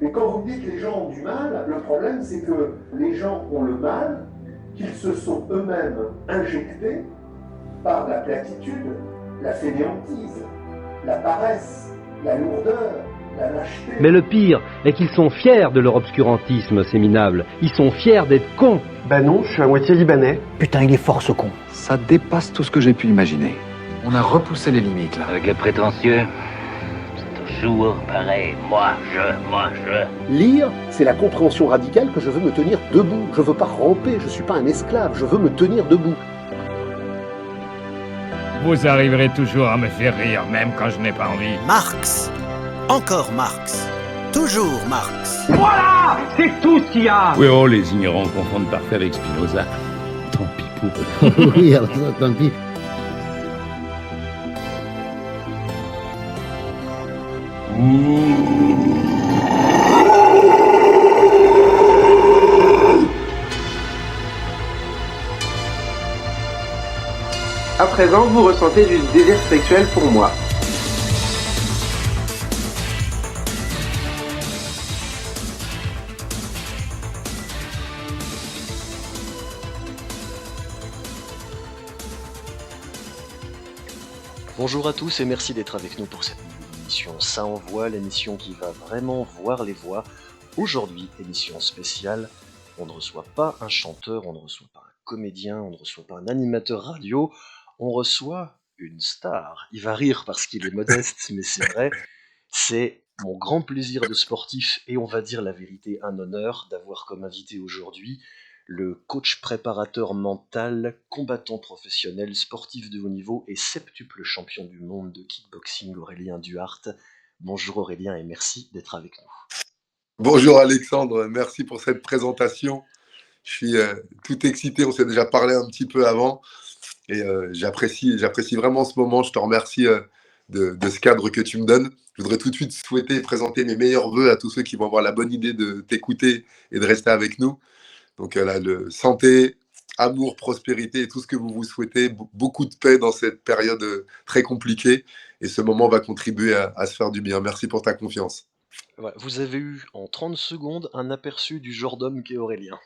Et quand vous dites que les gens ont du mal, le problème c'est que les gens ont le mal qu'ils se sont eux-mêmes injectés par la platitude, la fainéantise, la paresse, la lourdeur, la lâcheté. Mais le pire est qu'ils sont fiers de leur obscurantisme, ces minables. Ils sont fiers d'être cons. Bah non, je suis à moitié libanais. Putain, il est fort ce con. Ça dépasse tout ce que j'ai pu imaginer. On a repoussé les limites, là. Avec les prétentieux, c'est toujours pareil. Moi, je. Lire, c'est la compréhension radicale que je veux me tenir debout. Je veux pas ramper, je suis pas un esclave, je veux me tenir debout. Vous arriverez toujours à me faire rire, même quand je n'ai pas envie. Marx. Encore Marx. Toujours Marx. Voilà, c'est tout ce qu'il y a. Oui, oh, les ignorants confondent parfait avec Spinoza. Tant pis pour eux. Oui, alors ça, tant pis. À présent, vous ressentez du désir sexuel pour moi. Bonjour à tous et merci d'être avec nous pour cette émission Ça Envoie, l'émission qui va vraiment voir les voix. Aujourd'hui, émission spéciale, on ne reçoit pas un chanteur, on ne reçoit pas un comédien, on ne reçoit pas un animateur radio, on reçoit une star. Il va rire parce qu'il est modeste, mais c'est vrai, c'est mon grand plaisir de sportif et on va dire la vérité, un honneur d'avoir comme invité aujourd'hui le coach préparateur mental, combattant professionnel, sportif de haut niveau et septuple champion du monde de kickboxing, Aurélien Duhart. Bonjour Aurélien et merci d'être avec nous. Bonjour Alexandre, merci pour cette présentation. Je suis tout excité, on s'est déjà parlé un petit peu avant et j'apprécie vraiment ce moment. Je te remercie de ce cadre que tu me donnes. Je voudrais tout de suite souhaiter et présenter mes meilleurs vœux à tous ceux qui vont avoir la bonne idée de t'écouter et de rester avec nous. Donc là, santé, amour, prospérité et tout ce que vous vous souhaitez, beaucoup de paix dans cette période très compliquée. Et ce moment va contribuer à se faire du bien. Merci pour ta confiance. Ouais, vous avez eu en 30 secondes un aperçu du genre d'homme qu'est Aurélien.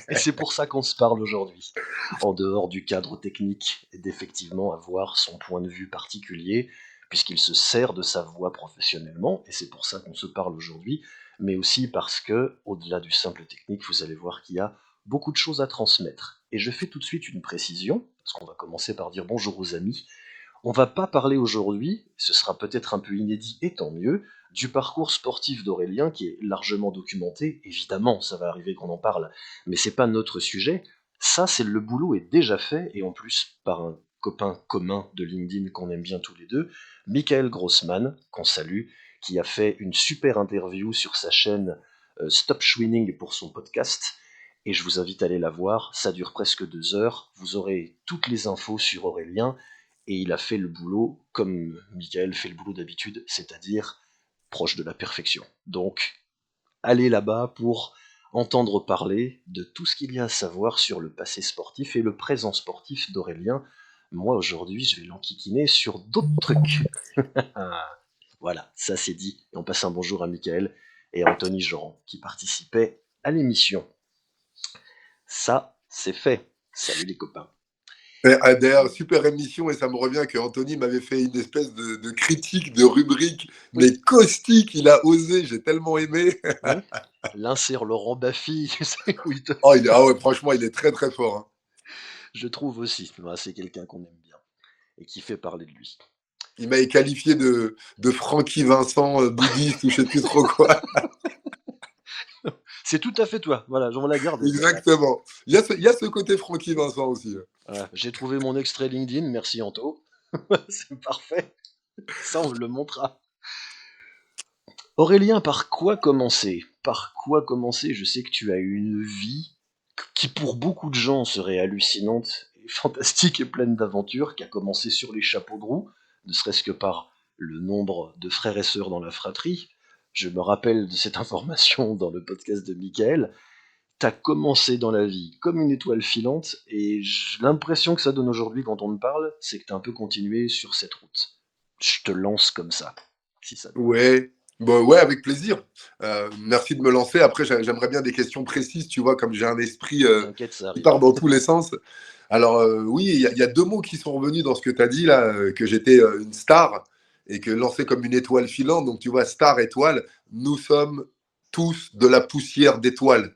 Et c'est pour ça qu'on se parle aujourd'hui. En dehors du cadre technique et d'effectivement avoir son point de vue particulier, puisqu'il se sert de sa voix professionnellement, et c'est pour ça qu'on se parle aujourd'hui, mais aussi parce que, au-delà du simple technique, vous allez voir qu'il y a beaucoup de choses à transmettre. Et je fais tout de suite une précision, parce qu'on va commencer par dire bonjour aux amis. On va pas parler aujourd'hui, ce sera peut-être un peu inédit et tant mieux, du parcours sportif d'Aurélien qui est largement documenté. Évidemment, ça va arriver qu'on en parle, mais c'est pas notre sujet. Ça, c'est le boulot est déjà fait, et en plus par un copain commun de LinkedIn qu'on aime bien tous les deux, Michael Grossman, qu'on salue, qui a fait une super interview sur sa chaîne Stop Schwinning pour son podcast, et je vous invite à aller la voir, ça dure presque 2 heures, vous aurez toutes les infos sur Aurélien, et il a fait le boulot comme Michael fait le boulot d'habitude, c'est-à-dire proche de la perfection. Donc, allez là-bas pour entendre parler de tout ce qu'il y a à savoir sur le passé sportif et le présent sportif d'Aurélien. Moi, aujourd'hui, je vais l'enquiquiner sur d'autres trucs. Voilà, ça c'est dit. Et on passe un bonjour à Michael et à Anthony Joran qui participaient à l'émission. Ça, c'est fait. Salut les copains. D'ailleurs, super émission, et ça me revient que Anthony m'avait fait une espèce de critique, de rubrique, mais caustique, il a osé, j'ai tellement aimé. Oui. L'insert Laurent Baffy, tu sais où il te... Ah ouais, franchement, il est très très fort. Hein. Je trouve aussi, c'est quelqu'un qu'on aime bien et qui fait parler de lui. Il m'a qualifié de Francky Vincent, bouddhiste ou je sais plus trop quoi. C'est tout à fait toi, voilà, j'en la garde. Exactement. Il y a ce côté Francky Vincent aussi. Voilà, j'ai trouvé mon extrait LinkedIn, merci Anto. C'est parfait. Ça, on le montrera. Aurélien, par quoi commencer ? Je sais que tu as une vie qui, pour beaucoup de gens, serait hallucinante, et fantastique et pleine d'aventures, qui a commencé sur les chapeaux de roue, ne serait-ce que par le nombre de frères et sœurs dans la fratrie. Je me rappelle de cette information dans le podcast de Michael. T'as commencé dans la vie comme une étoile filante, et l'impression que ça donne aujourd'hui quand on te parle, c'est que t'as un peu continué sur cette route. Je te lance comme ça, si ça te... Ouais, Bah ouais, avec plaisir. Merci de me lancer. Après, j'aimerais bien des questions précises, tu vois, comme j'ai un esprit T'inquiète, ça qui arrive. part dans tous les sens. Alors, oui, il y a deux mots qui sont revenus dans ce que tu as dit, là, que j'étais une star et que lancé comme une étoile filante. Donc, tu vois, star, étoile, nous sommes tous de la poussière d'étoiles.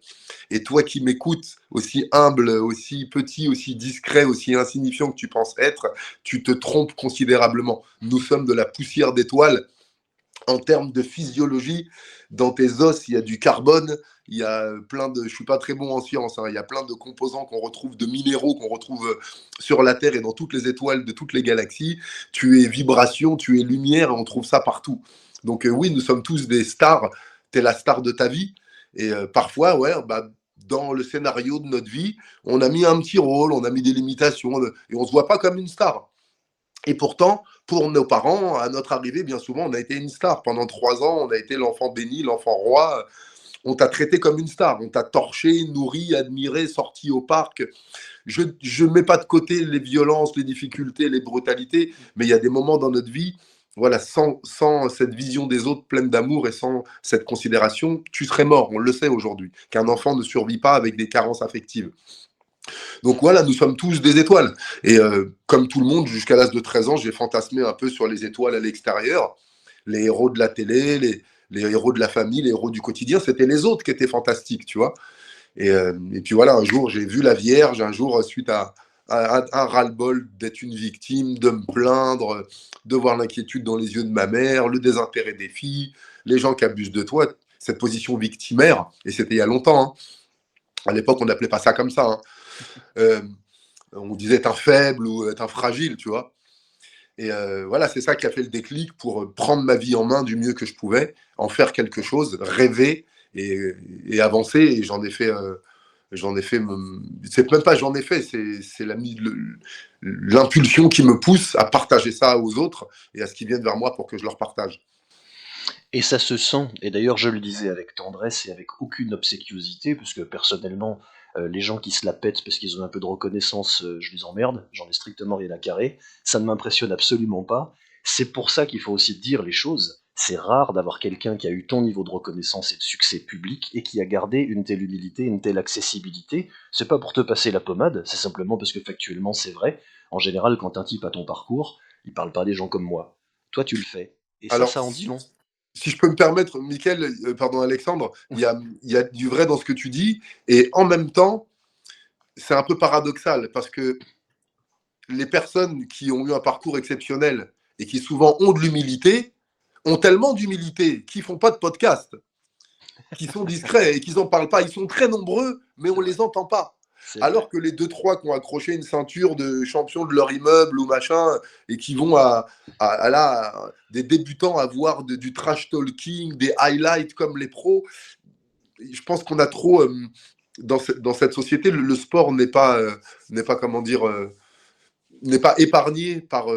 Et toi qui m'écoutes, aussi humble, aussi petit, aussi discret, aussi insignifiant que tu penses être, tu te trompes considérablement. Nous sommes de la poussière d'étoiles. En termes de physiologie, dans tes os, il y a du carbone, il y a plein de... Je suis pas très bon en science, hein, il y a plein de composants qu'on retrouve, de minéraux qu'on retrouve sur la Terre et dans toutes les étoiles de toutes les galaxies. Tu es vibration, tu es lumière, et on trouve ça partout. Donc oui, nous sommes tous des stars. Tu es la star de ta vie. Et parfois, ouais, bah, dans le scénario de notre vie, on a mis un petit rôle, on a mis des limitations, et on ne se voit pas comme une star. Et pourtant, pour nos parents, à notre arrivée, bien souvent, on a été une star. Pendant 3 ans, on a été l'enfant béni, l'enfant roi. On t'a traité comme une star. On t'a torché, nourri, admiré, sorti au parc. Je ne mets pas de côté les violences, les difficultés, les brutalités, mais il y a des moments dans notre vie, voilà, sans cette vision des autres pleine d'amour et sans cette considération, tu serais mort. On le sait aujourd'hui, qu'un enfant ne survit pas avec des carences affectives. Donc voilà, nous sommes tous des étoiles. Et comme tout le monde, jusqu'à l'âge de 13 ans, j'ai fantasmé un peu sur les étoiles à l'extérieur. Les héros de la télé, les héros de la famille, les héros du quotidien, c'était les autres qui étaient fantastiques, tu vois. Et puis voilà, un jour, j'ai vu la Vierge, un jour, suite à un ras-le-bol d'être une victime, de me plaindre, de voir l'inquiétude dans les yeux de ma mère, le désintérêt des filles, les gens qui abusent de toi, cette position victimaire, et c'était il y a longtemps, hein. À l'époque, on n'appelait pas ça comme ça, hein. On disait être un faible ou être un fragile, tu vois. Et voilà, c'est ça qui a fait le déclic pour prendre ma vie en main du mieux que je pouvais, en faire quelque chose, rêver et avancer. Et j'en ai fait, c'est même pas j'en ai fait, c'est l'impulsion qui me pousse à partager ça aux autres et à ce qu'ils viennent vers moi pour que je leur partage. Et ça se sent, et d'ailleurs je le disais avec tendresse et avec aucune obséquiosité, parce que personnellement, les gens qui se la pètent parce qu'ils ont un peu de reconnaissance, je les emmerde, j'en ai strictement rien à carrer, ça ne m'impressionne absolument pas. C'est pour ça qu'il faut aussi dire les choses. C'est rare d'avoir quelqu'un qui a eu ton niveau de reconnaissance et de succès public et qui a gardé une telle humilité, une telle accessibilité. C'est pas pour te passer la pommade, c'est simplement parce que factuellement c'est vrai. En général, quand un type a ton parcours, il parle pas des gens comme moi. Toi tu le fais. Et Alors, ça en dit long. si je peux me permettre, Mickaël, pardon Alexandre, il y a du vrai dans ce que tu dis, et en même temps, c'est un peu paradoxal, parce que les personnes qui ont eu un parcours exceptionnel et qui souvent ont de l'humilité, ont tellement d'humilité qu'ils ne font pas de podcast, qui sont discrets et qu'ils n'en parlent pas. Ils sont très nombreux, mais on ne les entend pas. Alors que les 2-3 qui ont accroché une ceinture de champion de leur immeuble ou machin, et qui vont à des débutants à voir du trash talking, des highlights comme les pros, je pense qu'on a trop, dans cette société, le sport n'est pas comment dire, n'est pas épargné par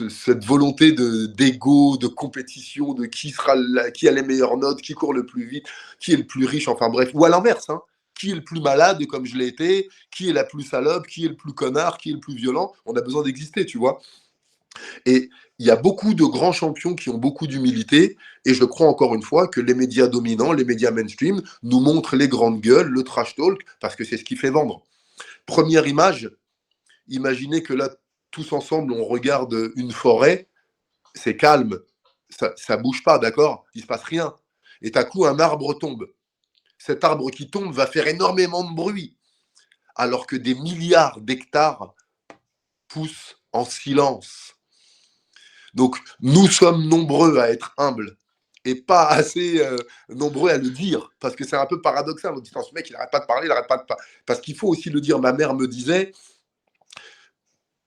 cette volonté d'ego, de compétition, de qui a les meilleures notes, qui court le plus vite, qui est le plus riche, enfin bref, ou à l'inverse, hein. Qui est le plus malade, comme je l'ai été, qui est la plus salope, qui est le plus connard, qui est le plus violent. On a besoin d'exister, tu vois. Et il y a beaucoup de grands champions qui ont beaucoup d'humilité, et je crois encore une fois que les médias dominants, les médias mainstream, nous montrent les grandes gueules, le trash talk, parce que c'est ce qui fait vendre. Première image, imaginez que là, tous ensemble, on regarde une forêt, c'est calme, ça bouge pas, d'accord? Il se passe rien. Et d'un coup, un arbre tombe. Cet arbre qui tombe va faire énormément de bruit, alors que des milliards d'hectares poussent en silence. Donc, nous sommes nombreux à être humbles et pas assez nombreux à le dire, parce que c'est un peu paradoxal. On dit, ce mec, il n'arrête pas de parler, il n'arrête pas de parler. Parce qu'il faut aussi le dire. Ma mère me disait,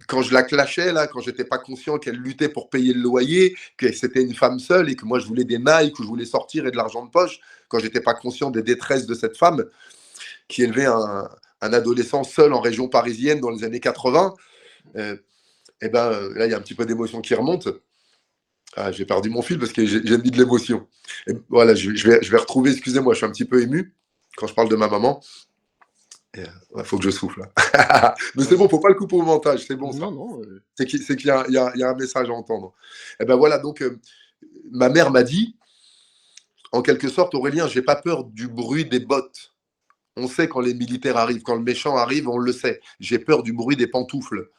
quand je la clashais, là, quand je n'étais pas conscient qu'elle luttait pour payer le loyer, que c'était une femme seule et que moi, je voulais des Nike, que je voulais sortir et de l'argent de poche, quand je n'étais pas conscient des détresses de cette femme qui élevait un adolescent seul en région parisienne dans les années 80, là, il y a un petit peu d'émotion qui remonte. Ah, j'ai perdu mon fil parce que j'ai mis de l'émotion. Et voilà, je vais retrouver, excusez-moi, je suis un petit peu ému quand je parle de ma maman. Il faut que je souffle. Mais c'est bon, faut pas le couper au montage, c'est bon ça. Non. C'est qu'il y a un message à entendre. Et ben voilà, donc ma mère m'a dit, En quelque sorte, Aurélien, j'ai pas peur du bruit des bottes. On sait quand les militaires arrivent, quand le méchant arrive, on le sait. J'ai peur du bruit des pantoufles.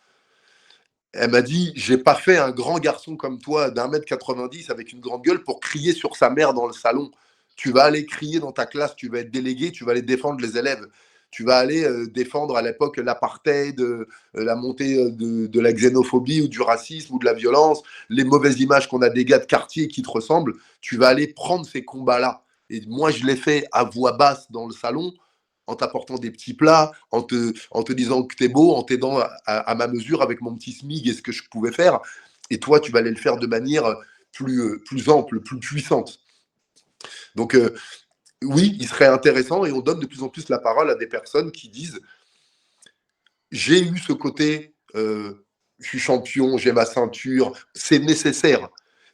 Elle m'a dit, j'ai pas fait un grand garçon comme toi d'1,90 m avec une grande gueule pour crier sur sa mère dans le salon. Tu vas aller crier dans ta classe, tu vas être délégué, tu vas aller défendre les élèves. Tu vas aller défendre à l'époque l'apartheid, la montée de la xénophobie ou du racisme ou de la violence, les mauvaises images qu'on a des gars de quartier qui te ressemblent. Tu vas aller prendre ces combats-là. Et moi, je l'ai fait à voix basse dans le salon, en t'apportant des petits plats, en te disant que t'es beau, en t'aidant à ma mesure avec mon petit SMIG et ce que je pouvais faire. Et toi, tu vas aller le faire de manière plus ample, plus puissante. Donc, oui, il serait intéressant et on donne de plus en plus la parole à des personnes qui disent « J'ai eu ce côté, je suis champion, j'ai ma ceinture, c'est nécessaire. »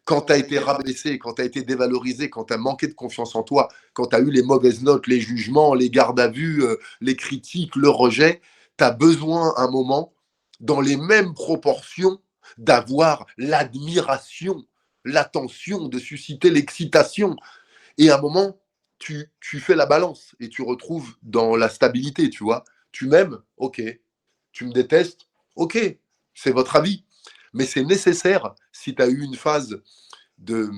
Quand tu as été rabaissé, quand tu as été dévalorisé, quand tu as manqué de confiance en toi, quand tu as eu les mauvaises notes, les jugements, les gardes à vue, les critiques, le rejet, tu as besoin un moment, dans les mêmes proportions, d'avoir l'admiration, l'attention, de susciter l'excitation. Et à un moment, tu fais la balance et tu retrouves dans la stabilité, tu vois. Tu m'aimes, ok. Tu me détestes, ok. C'est votre avis. Mais c'est nécessaire si tu as eu une phase de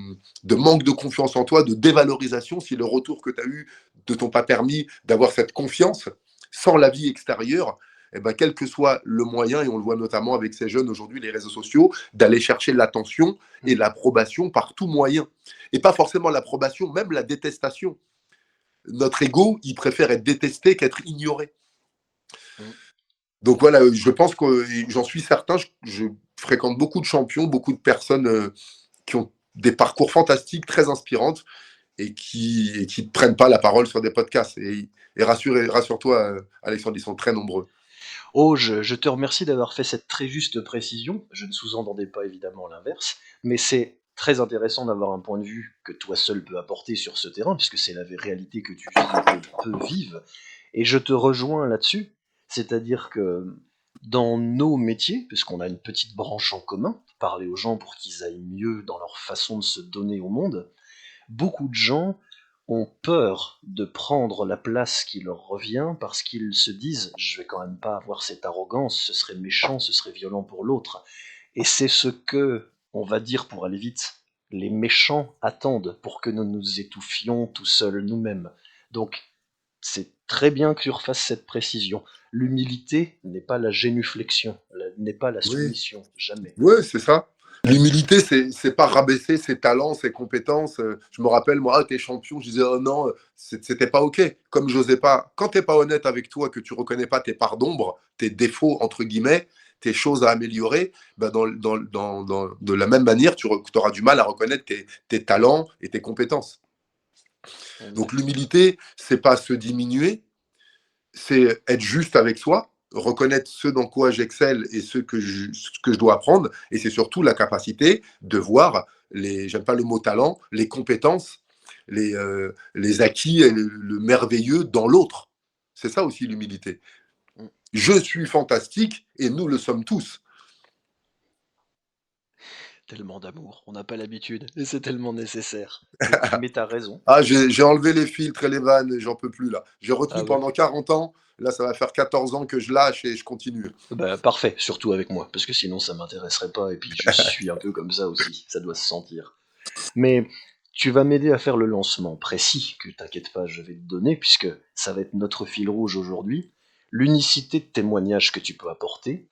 manque de confiance en toi, de dévalorisation, si le retour que tu as eu ne t'ont pas permis d'avoir cette confiance sans la vie extérieure, eh ben, quel que soit le moyen, et on le voit notamment avec ces jeunes aujourd'hui, les réseaux sociaux, d'aller chercher l'attention et l'approbation par tout moyen. Et pas forcément l'approbation, même la détestation. Notre ego, il préfère être détesté qu'être ignoré. Donc voilà, je pense que j'en suis certain, je fréquente beaucoup de champions, beaucoup de personnes qui ont des parcours fantastiques, très inspirantes, et qui ne prennent pas la parole sur des podcasts. Et rassure-toi, Alexandre, ils sont très nombreux. Oh, je te remercie d'avoir fait cette très juste précision. Je ne sous-entendais pas évidemment l'inverse, mais c'est très intéressant d'avoir un point de vue que toi seul peux apporter sur ce terrain, puisque c'est la réalité que tu vis et que peu vivent. Et je te rejoins là-dessus, c'est-à-dire que dans nos métiers, puisqu'on a une petite branche en commun, parler aux gens pour qu'ils aillent mieux dans leur façon de se donner au monde, beaucoup de gens ont peur de prendre la place qui leur revient parce qu'ils se disent « je vais quand même pas avoir cette arrogance, ce serait méchant, ce serait violent pour l'autre ». Et c'est ce que, on va dire pour aller vite, les méchants attendent pour que nous nous étouffions tout seuls nous-mêmes. Donc c'est très bien que tu refasses cette précision. L'humilité n'est pas la génuflexion, n'est pas la soumission, jamais. Oui, c'est ça. L'humilité, c'est pas rabaisser ses talents, ses compétences. Je me rappelle, moi, t'es champion, je disais, oh non, c'était pas OK. Comme j'osais pas. Quand t'es pas honnête avec toi, que tu reconnais pas tes parts d'ombre, tes défauts, entre guillemets, tes choses à améliorer, ben de la même manière, tu auras du mal à reconnaître tes talents et tes compétences. Donc l'humilité, c'est pas se diminuer, c'est être juste avec soi, reconnaître ce dans quoi j'excelle et ce que je dois apprendre, et c'est surtout la capacité de voir j'aime pas le mot talent, les compétences, les acquis et le merveilleux dans l'autre. C'est ça aussi l'humilité. Je suis fantastique et nous le sommes tous. Tellement d'amour, on n'a pas l'habitude, et c'est tellement nécessaire. Mais t'as raison. Ah, j'ai enlevé les filtres et les vannes, j'en peux plus là. J'ai retenu pendant 40 ans, là ça va faire 14 ans que je lâche et je continue. Bah, parfait, surtout avec moi, parce que sinon ça m'intéresserait pas, et puis je suis un peu comme ça aussi, ça doit se sentir. Mais tu vas m'aider à faire le lancement précis, que t'inquiète pas, je vais te donner, puisque ça va être notre fil rouge aujourd'hui, l'unicité de témoignage que tu peux apporter.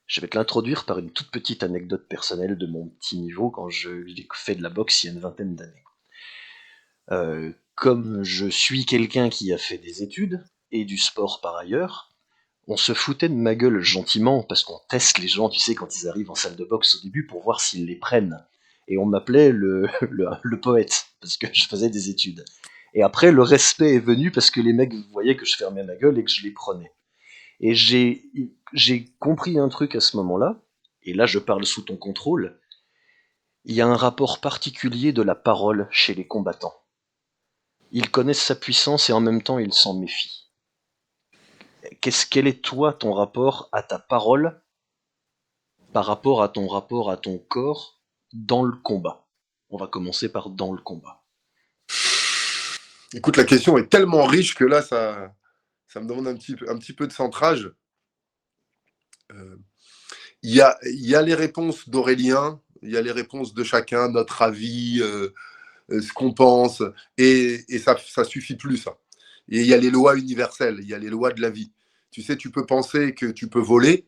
Je vais te l'introduire par une toute petite anecdote personnelle de mon petit niveau quand j'ai fait de la boxe il y a une vingtaine d'années. Comme je suis quelqu'un qui a fait des études et du sport par ailleurs, on se foutait de ma gueule gentiment parce qu'on teste les gens, tu sais, quand ils arrivent en salle de boxe au début pour voir s'ils les prennent. Et on m'appelait le poète parce que je faisais des études. Et après, le respect est venu parce que les mecs voyaient que je fermais ma gueule et que je les prenais. Et j'ai compris un truc à ce moment-là, et là je parle sous ton contrôle, il y a un rapport particulier de la parole chez les combattants. Ils connaissent sa puissance et en même temps ils s'en méfient. Quel est toi ton rapport à ta parole par rapport à ton rapport à ton corps dans le combat? On va commencer par dans le combat. Écoute, la question est tellement riche que là, ça me demande un petit peu de centrage. Il y a les réponses d'Aurélien, il y a les réponses de chacun, notre avis, ce qu'on pense, et ça suffit plus, ça. Et il y a les lois universelles, il y a les lois de la vie. Tu sais, tu peux penser que tu peux voler,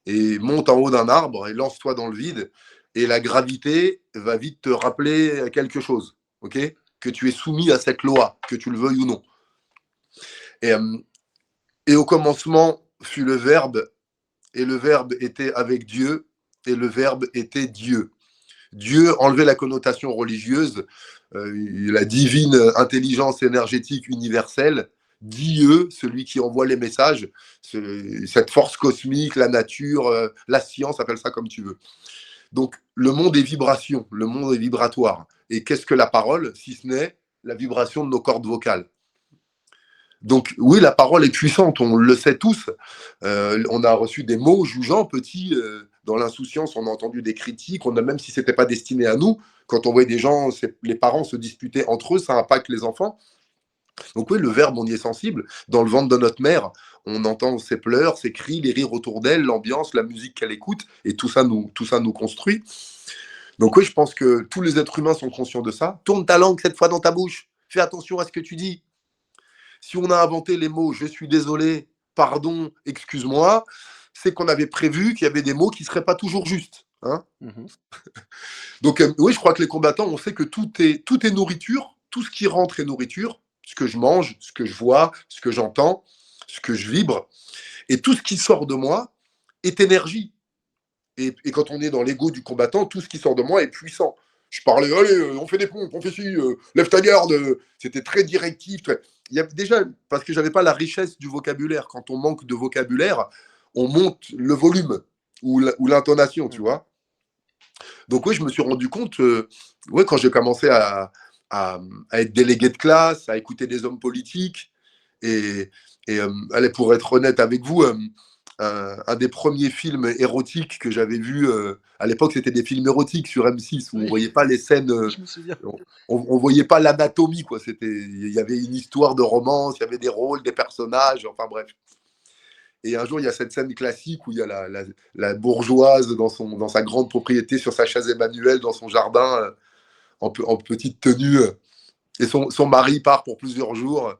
et monte en haut d'un arbre et lance-toi dans le vide, et la gravité va vite te rappeler quelque chose, ok ? Que tu es soumis à cette loi, que tu le veuilles ou non. Et au commencement fut le Verbe, et le Verbe était avec Dieu, et le Verbe était Dieu. Dieu enlevait la connotation religieuse, la divine intelligence énergétique universelle, Dieu, celui qui envoie les messages, cette force cosmique, la nature, la science, appelle ça comme tu veux. Donc, le monde est vibration, le monde est vibratoire. Et qu'est-ce que la parole, si ce n'est la vibration de nos cordes vocales ? Donc, oui, la parole est puissante, on le sait tous. On a reçu des mots jugeants, petits, dans l'insouciance, on a entendu des critiques, même si ce n'était pas destiné à nous, quand on voyait des gens, les parents se disputaient entre eux, ça impacte les enfants. Donc oui, le Verbe, on y est sensible. Dans le ventre de notre mère, on entend ses pleurs, ses cris, les rires autour d'elle, l'ambiance, la musique qu'elle écoute, et tout ça nous construit. Donc oui, je pense que tous les êtres humains sont conscients de ça. Tourne ta langue cette fois dans ta bouche. Fais attention à ce que tu dis. Si on a inventé les mots « je suis désolé »,« pardon »,« excuse-moi », c'est qu'on avait prévu qu'il y avait des mots qui ne seraient pas toujours justes. Hein. Donc oui, je crois que les combattants, on sait que tout est nourriture, tout ce qui rentre est nourriture, ce que je mange, ce que je vois, ce que j'entends, ce que je vibre, et tout ce qui sort de moi est énergie. Et quand on est dans l'ego du combattant, tout ce qui sort de moi est puissant. Je parlais, allez, on fait des pompes, on fait ci, lève ta garde. C'était très directif. Il y a déjà, parce que je n'avais pas la richesse du vocabulaire. Quand on manque de vocabulaire, on monte le volume ou l'intonation, tu vois. Donc oui, je me suis rendu compte, quand j'ai commencé à être délégué de classe, à écouter des hommes politiques, allez, pour être honnête avec vous, un des premiers films érotiques que j'avais vu, à l'époque, c'était des films érotiques sur M6, où on ne voyait pas les scènes, on voyait pas l'anatomie, quoi. Il y avait une histoire de romance, il y avait des rôles, des personnages, enfin bref. Et un jour, il y a cette scène classique où il y a la bourgeoise dans sa grande propriété, sur sa chaise Emmanuel, dans son jardin, en petite tenue, et son mari part pour plusieurs jours.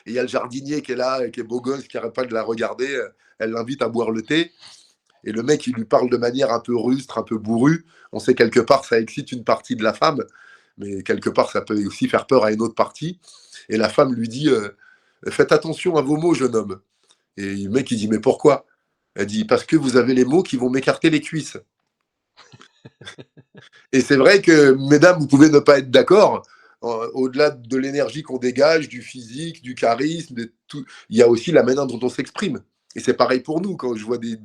Et il y a le jardinier qui est là, qui est beau gosse, qui n'arrête pas de la regarder. Elle l'invite à boire le thé. Et le mec, il lui parle de manière un peu rustre, un peu bourrue. On sait quelque part, ça excite une partie de la femme. Mais quelque part, ça peut aussi faire peur à une autre partie. Et la femme lui dit faites attention à vos mots, jeune homme. Et le mec, il dit mais pourquoi ? Elle dit parce que vous avez les mots qui vont m'écarter les cuisses. Et c'est vrai que, mesdames, vous pouvez ne pas être d'accord. Au-delà de l'énergie qu'on dégage, du physique, du charisme, de tout, il y a aussi la manière dont on s'exprime. Et c'est pareil pour nous, quand je vois des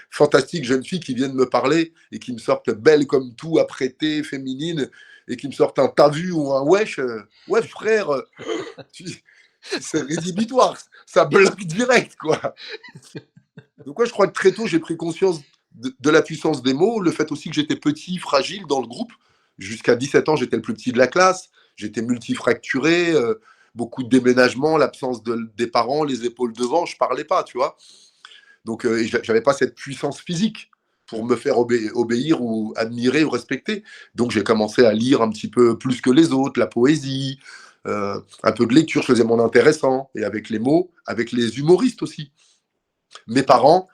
fantastiques jeunes filles qui viennent me parler et qui me sortent belles comme tout, apprêtées, féminines, et qui me sortent un t'as vu ou un wesh, ouais frère, c'est rédhibitoire, ça bloque direct, quoi. Donc ouais, je crois que très tôt, j'ai pris conscience de la puissance des mots, le fait aussi que j'étais petit, fragile dans le groupe. Jusqu'à 17 ans, j'étais le plus petit de la classe. J'étais multifracturé, beaucoup de déménagements, l'absence des parents, les épaules devant, je ne parlais pas, tu vois. Donc, je n'avais pas cette puissance physique pour me faire obéir ou admirer ou respecter. Donc, j'ai commencé à lire un petit peu plus que les autres, la poésie, un peu de lecture, je faisais mon intéressant, et avec les mots, avec les humoristes aussi. Mes parents,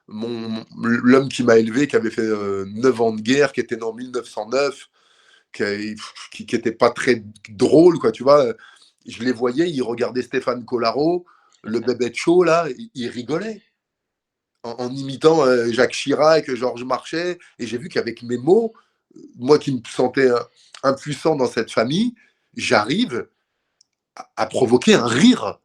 l'homme qui m'a élevé, qui avait fait 9 ans de guerre, qui était né en 1909, qui n'était pas très drôle, quoi, tu vois. Je les voyais, ils regardaient Stéphane Collaro, le bébé de show, là, ils rigolaient en imitant Jacques Chirac, Georges Marchais, et j'ai vu qu'avec mes mots, moi qui me sentais impuissant dans cette famille, j'arrive à provoquer un rire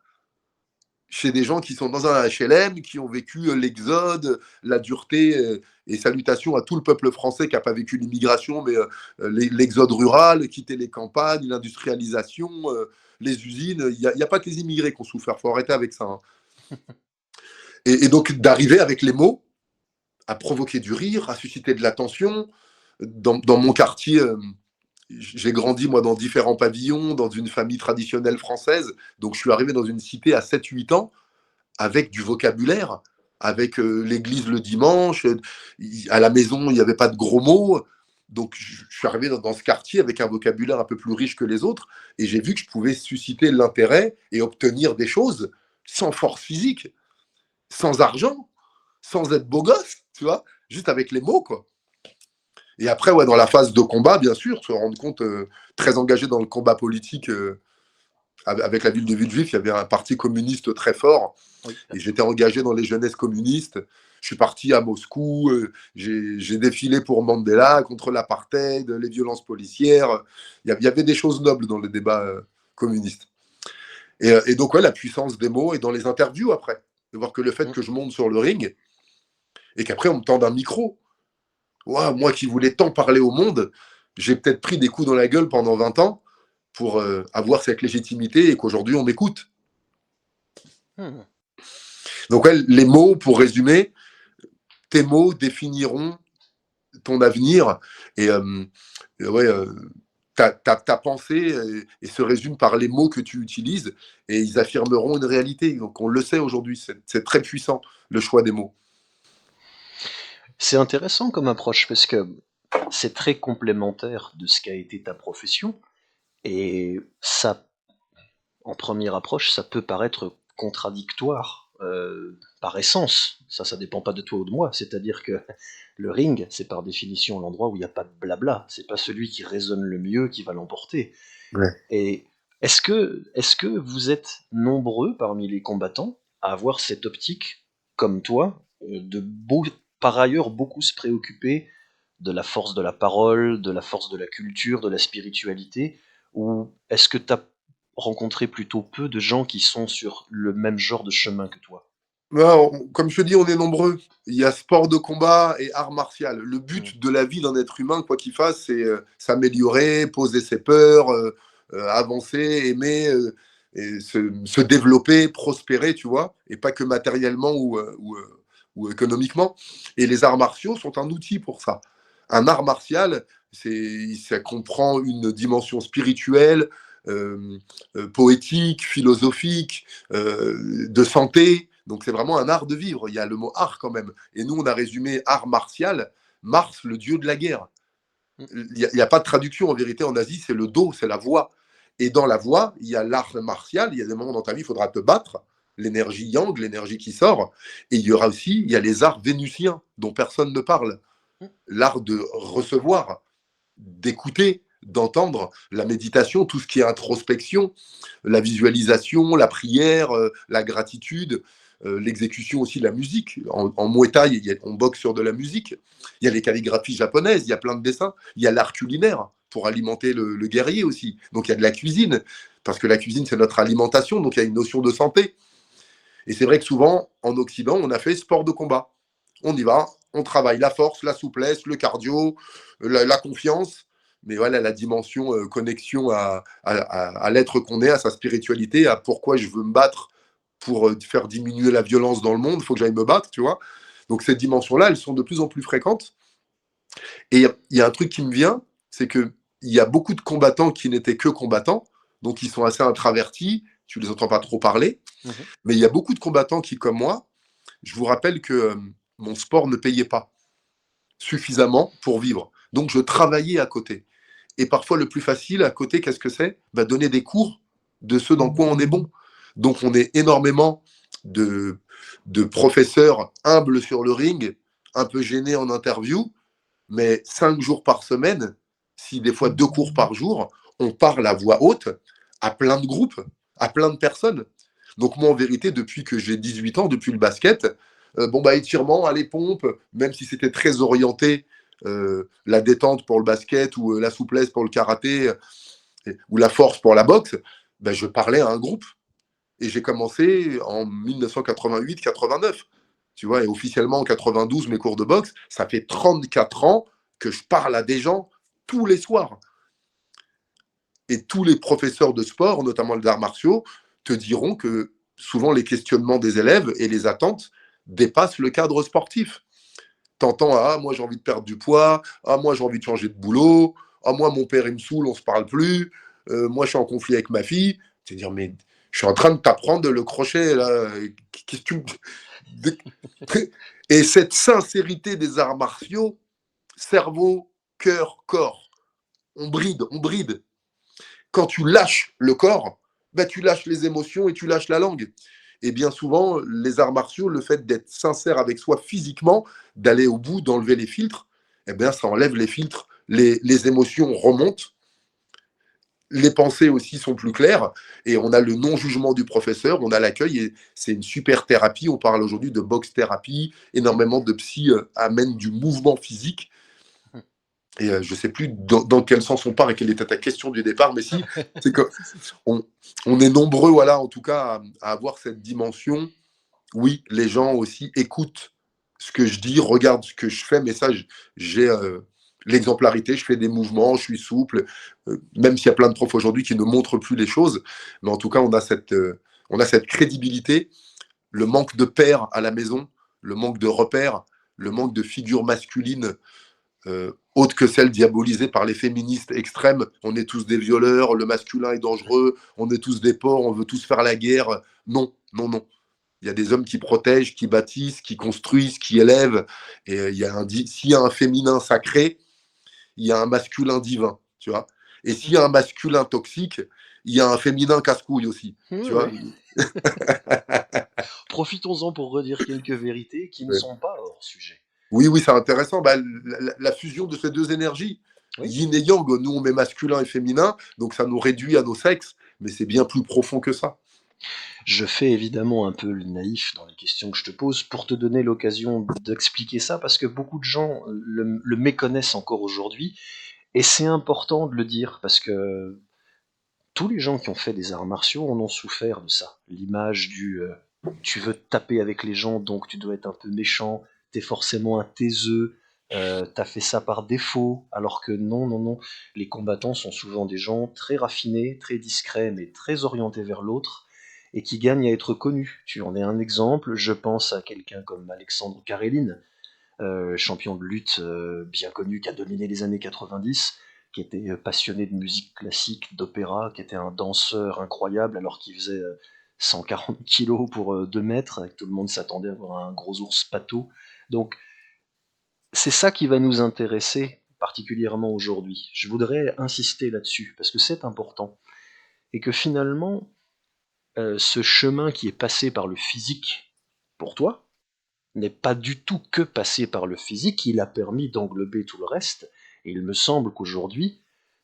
chez des gens qui sont dans un HLM, qui ont vécu l'exode, la dureté, et salutations à tout le peuple français qui n'a pas vécu l'immigration, mais l'exode rural, quitter les campagnes, l'industrialisation, les usines. Il n'y a pas que les immigrés qui ont souffert, il faut arrêter avec ça. Hein. Et donc d'arriver avec les mots à provoquer du rire, à susciter de l'attention. Dans mon quartier, j'ai grandi, moi, dans différents pavillons, dans une famille traditionnelle française. Donc, je suis arrivé dans une cité à 7-8 ans avec du vocabulaire, avec l'église le dimanche. À la maison, il n'y avait pas de gros mots. Donc, je suis arrivé dans ce quartier avec un vocabulaire un peu plus riche que les autres. Et j'ai vu que je pouvais susciter l'intérêt et obtenir des choses sans force physique, sans argent, sans être beau gosse, tu vois, juste avec les mots, quoi. Et après, ouais, dans la phase de combat, bien sûr, se rendre compte, très engagé dans le combat politique avec la ville de Villejuif, il y avait un parti communiste très fort. Oui. Et j'étais engagé dans les jeunesses communistes. Je suis parti à Moscou, j'ai défilé pour Mandela, contre l'apartheid, les violences policières. Il y avait des choses nobles dans le débat communiste. Et donc, ouais, la puissance des mots et dans les interviews après. De voir que le fait que je monte sur le ring et qu'après, on me tende un micro. Wow, moi qui voulais tant parler au monde, j'ai peut-être pris des coups dans la gueule pendant 20 ans pour avoir cette légitimité et qu'aujourd'hui, on m'écoute. Donc, ouais, les mots, pour résumer, tes mots définiront ton avenir. Et ta pensée et se résume par les mots que tu utilises et ils affirmeront une réalité. Donc, on le sait aujourd'hui, c'est très puissant, le choix des mots. C'est intéressant comme approche parce que c'est très complémentaire de ce qu'a été ta profession et ça, en première approche, ça peut paraître contradictoire par essence. Ça dépend pas de toi ou de moi. C'est-à-dire que le ring, c'est par définition l'endroit où il n'y a pas de blabla. C'est pas celui qui résonne le mieux qui va l'emporter. Ouais. Et est-ce que vous êtes nombreux parmi les combattants à avoir cette optique, comme toi, par ailleurs beaucoup se préoccuper de la force de la parole, de la force de la culture, de la spiritualité, ou est-ce que tu as rencontré plutôt peu de gens qui sont sur le même genre de chemin que toi? Comme je te dis, on est nombreux. Il y a sport de combat et art martial. Le but de la vie d'un être humain, quoi qu'il fasse, c'est s'améliorer, poser ses peurs, avancer, aimer, et se développer, prospérer, tu vois, et pas que matériellement ou économiquement. Et les arts martiaux sont un outil pour ça. Un art martial, ça comprend une dimension spirituelle, poétique, philosophique, de santé. Donc c'est vraiment un art de vivre. Il y a le mot art quand même. Et nous, on a résumé art martial, Mars, le dieu de la guerre. Il n'y a pas de traduction en vérité en Asie, c'est le Do, c'est la voix. Et dans la voix, il y a l'art martial. Il y a des moments dans ta vie, il faudra te battre. L'énergie yang, l'énergie qui sort. Et il y a les arts vénusiens dont personne ne parle. L'art de recevoir, d'écouter, d'entendre, la méditation, tout ce qui est introspection, la visualisation, la prière, la gratitude, l'exécution aussi de la musique. En Muay Thai, on boxe sur de la musique. Il y a les calligraphies japonaises, il y a plein de dessins. Il y a l'art culinaire pour alimenter le guerrier aussi. Donc il y a de la cuisine, parce que la cuisine, c'est notre alimentation, donc il y a une notion de santé. Et c'est vrai que souvent, en Occident, on a fait sport de combat. On y va, on travaille la force, la souplesse, le cardio, la confiance, mais voilà, la dimension connexion à l'être qu'on est, à sa spiritualité, à pourquoi je veux me battre pour faire diminuer la violence dans le monde, il faut que j'aille me battre, tu vois. Donc ces dimensions-là, elles sont de plus en plus fréquentes. Et il y a un truc qui me vient, c'est qu'il y a beaucoup de combattants qui n'étaient que combattants, donc ils sont assez introvertis, tu les entends pas trop parler, mais il y a beaucoup de combattants qui, comme moi, je vous rappelle que mon sport ne payait pas suffisamment pour vivre. Donc, je travaillais à côté. Et parfois, le plus facile à côté, qu'est-ce que c'est ? Donner des cours de ce dans quoi on est bon. Donc, on est énormément de professeurs humbles sur le ring, un peu gênés en interview, mais 5 jours par semaine, si des fois 2 cours par jour, on parle à voix haute à plein de groupes, à plein de personnes. Donc, moi, en vérité, depuis que j'ai 18 ans, depuis le basket, étirement, allez, pompe, même si c'était très orienté, la détente pour le basket ou la souplesse pour le karaté ou la force pour la boxe, je parlais à un groupe. Et j'ai commencé en 1988-89. Tu vois, et officiellement en 92, mes cours de boxe, ça fait 34 ans que je parle à des gens tous les soirs. Et tous les professeurs de sport, notamment les arts martiaux, te diront que souvent les questionnements des élèves et les attentes dépassent le cadre sportif. T'entends, moi j'ai envie de perdre du poids, moi j'ai envie de changer de boulot, Ah, moi, mon père, il me saoule, on se parle plus. Moi, je suis en conflit avec ma fille. C'est dire, mais je suis en train de t'apprendre le crochet, là. Qu'est-ce que tu... Et cette sincérité des arts martiaux, cerveau, cœur, corps, on bride. Quand tu lâches le corps, ben, tu lâches les émotions et tu lâches la langue. Et bien souvent, les arts martiaux, le fait d'être sincère avec soi physiquement, d'aller au bout, d'enlever les filtres, eh bien, ça enlève les filtres, les émotions remontent, les pensées aussi sont plus claires, et on a le non-jugement du professeur, on a l'accueil, et c'est une super thérapie. On parle aujourd'hui de box thérapie, énormément de psy amènent du mouvement physique. Et je ne sais plus dans quel sens on part et quelle était ta question du départ, mais si, c'est qu'on est nombreux, voilà, en tout cas, à avoir cette dimension. Oui, les gens aussi écoutent ce que je dis, regardent ce que je fais, mais ça, j'ai l'exemplarité, je fais des mouvements, je suis souple, même s'il y a plein de profs aujourd'hui qui ne montrent plus les choses, mais en tout cas, on a cette crédibilité, le manque de pères à la maison, le manque de repères, le manque de figures masculines autres que celles diabolisées par les féministes extrêmes. On est tous des violeurs, le masculin est dangereux, on est tous des porcs, on veut tous faire la guerre. Non. Il y a des hommes qui protègent, qui bâtissent, qui construisent, qui élèvent. Et s'il y a un féminin sacré, il y a un masculin divin, tu vois. Et s'il y a un masculin toxique, il y a un féminin casse-couille aussi, tu vois. Profitons-en pour redire quelques vérités qui ne sont pas hors sujet. Oui, c'est intéressant. Bah, la fusion de ces deux énergies, yin et yang, nous on met masculin et féminin, donc ça nous réduit à nos sexes, mais c'est bien plus profond que ça. Je fais évidemment un peu le naïf dans les questions que je te pose pour te donner l'occasion d'expliquer ça, parce que beaucoup de gens le méconnaissent encore aujourd'hui, et c'est important de le dire, parce que tous les gens qui ont fait des arts martiaux en ont souffert de ça. L'image du tu veux te taper avec les gens, donc tu dois être un peu méchant, t'es forcément un taiseux, t'as fait ça par défaut, alors que non, les combattants sont souvent des gens très raffinés, très discrets, mais très orientés vers l'autre, et qui gagnent à être connus. Tu en es un exemple, je pense à quelqu'un comme Alexandre Karelin, champion de lutte bien connu, qui a dominé les années 90, qui était passionné de musique classique, d'opéra, qui était un danseur incroyable, alors qu'il faisait 140 kilos pour 2 mètres, et que tout le monde s'attendait à voir un gros ours pâteau. Donc, c'est ça qui va nous intéresser particulièrement aujourd'hui. Je voudrais insister là-dessus, parce que c'est important. Et que finalement, ce chemin qui est passé par le physique, pour toi, n'est pas du tout que passé par le physique, il a permis d'englober tout le reste, et il me semble qu'aujourd'hui,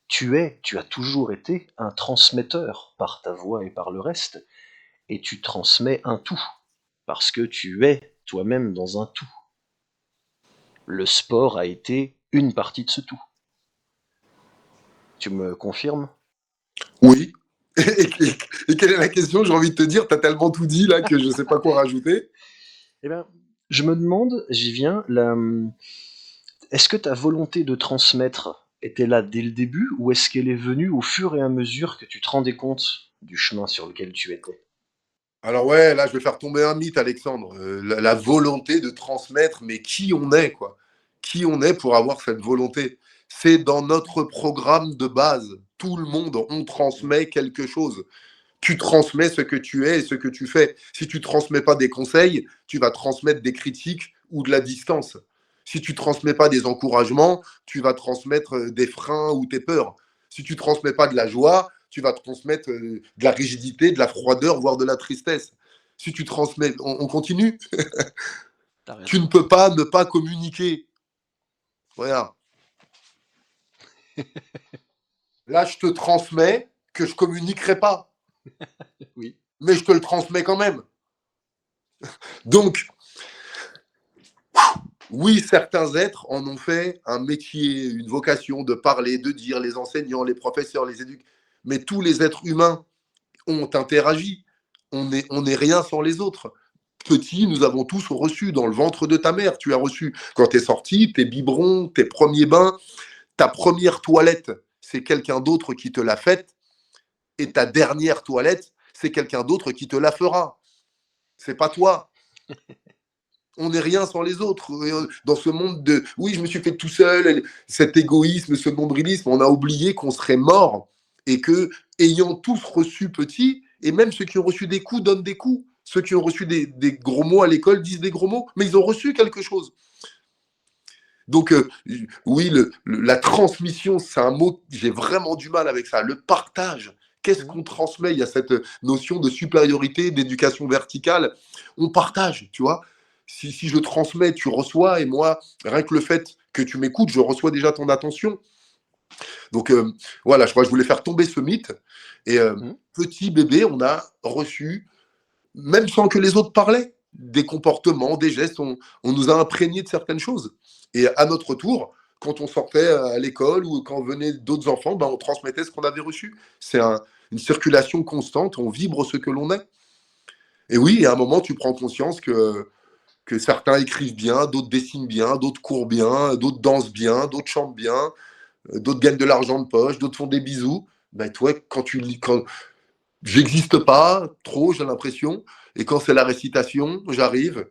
tu as toujours été un transmetteur par ta voix et par le reste, et tu transmets un tout, parce que tu es toi-même dans un tout. Le sport a été une partie de ce tout. Tu me confirmes ? Oui. Et quelle est la question ? J'ai envie de te dire, t'as tellement tout dit là que je ne sais pas quoi rajouter. Eh bien, je me demande, j'y viens, est-ce que ta volonté de transmettre était là dès le début, ou est-ce qu'elle est venue au fur et à mesure que tu te rendais compte du chemin sur lequel tu étais ? Alors ouais, là je vais faire tomber un mythe, Alexandre. La volonté de transmettre, mais qui on est, quoi. Qui on est pour avoir cette volonté ? C'est dans notre programme de base. Tout le monde, on transmet quelque chose. Tu transmets ce que tu es et ce que tu fais. Si tu ne transmets pas des conseils, tu vas transmettre des critiques ou de la distance. Si tu ne transmets pas des encouragements, tu vas transmettre des freins ou tes peurs. Si tu ne transmets pas de la joie, tu vas transmettre de la rigidité, de la froideur, voire de la tristesse. Si tu transmets... On continue. Tu ne peux pas ne pas communiquer. Voilà. Là, je te transmets que je ne communiquerai pas. Oui. Mais je te le transmets quand même. Donc, oui, certains êtres en ont fait un métier, une vocation de parler, de dire, les enseignants, les professeurs, les éducateurs. Mais tous les êtres humains ont interagi. On n'est rien sans les autres. Petit, nous avons tous reçu dans le ventre de ta mère. Tu as reçu, quand tu es sorti, tes biberons, tes premiers bains, ta première toilette, c'est quelqu'un d'autre qui te l'a faite. Et ta dernière toilette, c'est quelqu'un d'autre qui te la fera. C'est pas toi. On n'est rien sans les autres. Dans ce monde de « oui, je me suis fait tout seul », cet égoïsme, ce nombrilisme, on a oublié qu'on serait mort et que, ayant tous reçu petit, et même ceux qui ont reçu des coups donnent des coups. Ceux qui ont reçu des gros mots à l'école disent des gros mots, mais ils ont reçu quelque chose. Donc, oui, la transmission, c'est un mot, j'ai vraiment du mal avec ça. Le partage, qu'est-ce qu'on transmet? Il y a cette notion de supériorité, d'éducation verticale. On partage, tu vois. Si je transmets, tu reçois, et moi, rien que le fait que tu m'écoutes, je reçois déjà ton attention. Donc, voilà, je crois que je voulais faire tomber ce mythe. Et petit bébé, on a reçu, même sans que les autres parlaient, des comportements, des gestes, on nous a imprégné de certaines choses. Et à notre tour, quand on sortait à l'école ou quand venaient d'autres enfants, on transmettait ce qu'on avait reçu. C'est une circulation constante, on vibre ce que l'on est. Et oui, à un moment, tu prends conscience que certains écrivent bien, d'autres dessinent bien, d'autres courent bien, d'autres dansent bien, d'autres chantent bien, d'autres gagnent de l'argent de poche, d'autres font des bisous. Toi, quand j'existe pas trop, j'ai l'impression, et quand c'est la récitation, j'arrive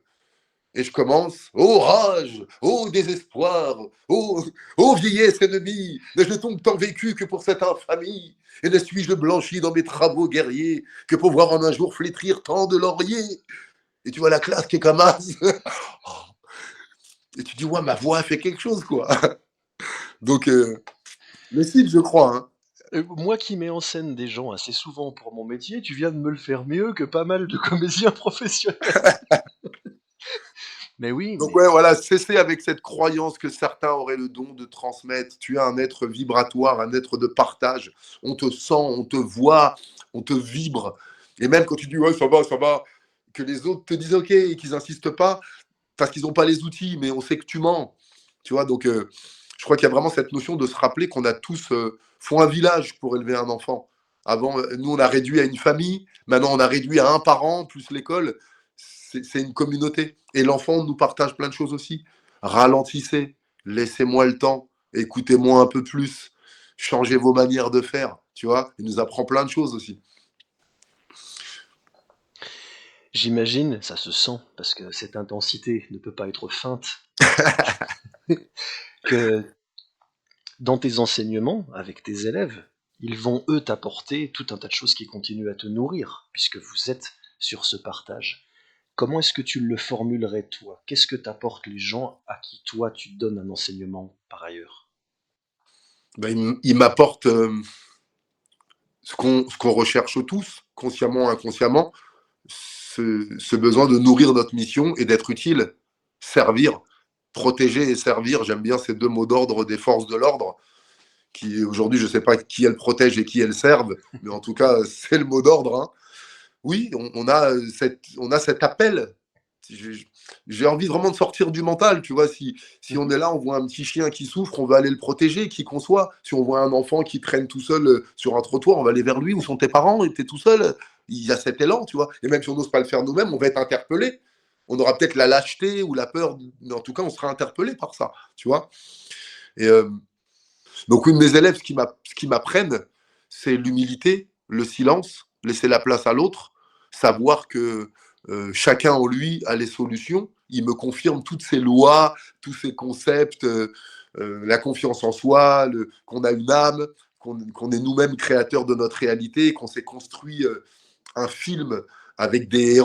et je commence. Ô rage, ô désespoir, ô vieillesse ennemie, n'ai-je donc tant vécu que pour cette infamie, et ne suis-je blanchi dans mes travaux guerriers que pour voir en un jour flétrir tant de lauriers. Et tu vois la classe qui est comme as. Et tu dis, ouais, ma voix fait quelque chose, quoi. Donc, le site, je crois, hein. Moi qui mets en scène des gens assez souvent pour mon métier, tu viens de me le faire mieux que pas mal de comédiens professionnels. Mais oui. Donc ouais, voilà, cessez avec cette croyance que certains auraient le don de transmettre. Tu es un être vibratoire, un être de partage. On te sent, on te voit, on te vibre. Et même quand tu dis, ouais, ça va, que les autres te disent OK et qu'ils n'insistent pas parce qu'ils n'ont pas les outils, mais on sait que tu mens. Tu vois, donc je crois qu'il y a vraiment cette notion de se rappeler qu'on a tous, faut un village pour élever un enfant. Avant, nous, on a réduit à une famille. Maintenant, on a réduit à un parent, plus l'école. C'est une communauté. Et l'enfant nous partage plein de choses aussi. Ralentissez, laissez-moi le temps, écoutez-moi un peu plus, changez vos manières de faire. Tu vois, il nous apprend plein de choses aussi. J'imagine, ça se sent, parce que cette intensité ne peut pas être feinte, que dans tes enseignements, avec tes élèves, ils vont, eux, t'apporter tout un tas de choses qui continuent à te nourrir, puisque vous êtes sur ce partage. Comment est-ce que tu le formulerais, toi? Qu'est-ce que t'apportent les gens à qui, toi, tu donnes un enseignement par ailleurs? Ils m'apportent ce qu'on recherche tous, consciemment ou inconsciemment, ce besoin de nourrir notre mission et d'être utile, servir, protéger et servir. J'aime bien ces deux mots d'ordre des forces de l'ordre, qui aujourd'hui, je ne sais pas qui elles protègent et qui elles servent, mais en tout cas, c'est le mot d'ordre, hein. Oui, on a cet appel. J'ai envie vraiment de sortir du mental, tu vois. Si on est là, on voit un petit chien qui souffre, on va aller le protéger, qui qu'on soit. Si on voit un enfant qui traîne tout seul sur un trottoir, on va aller vers lui. Où sont tes parents? Et t'es tout seul. Il y a cet élan, tu vois. Et même si on n'ose pas le faire nous-mêmes, on va être interpellé. On aura peut-être la lâcheté ou la peur, mais en tout cas, on sera interpellé par ça, tu vois. Et donc, une de mes élèves, ce qui m'apprennent, c'est l'humilité, le silence, laisser la place à l'autre, savoir que chacun en lui a les solutions. Il me confirme toutes ces lois, tous ces concepts, la confiance en soi, qu'on a une âme, qu'on est nous-mêmes créateurs de notre réalité, qu'on s'est construit un film avec des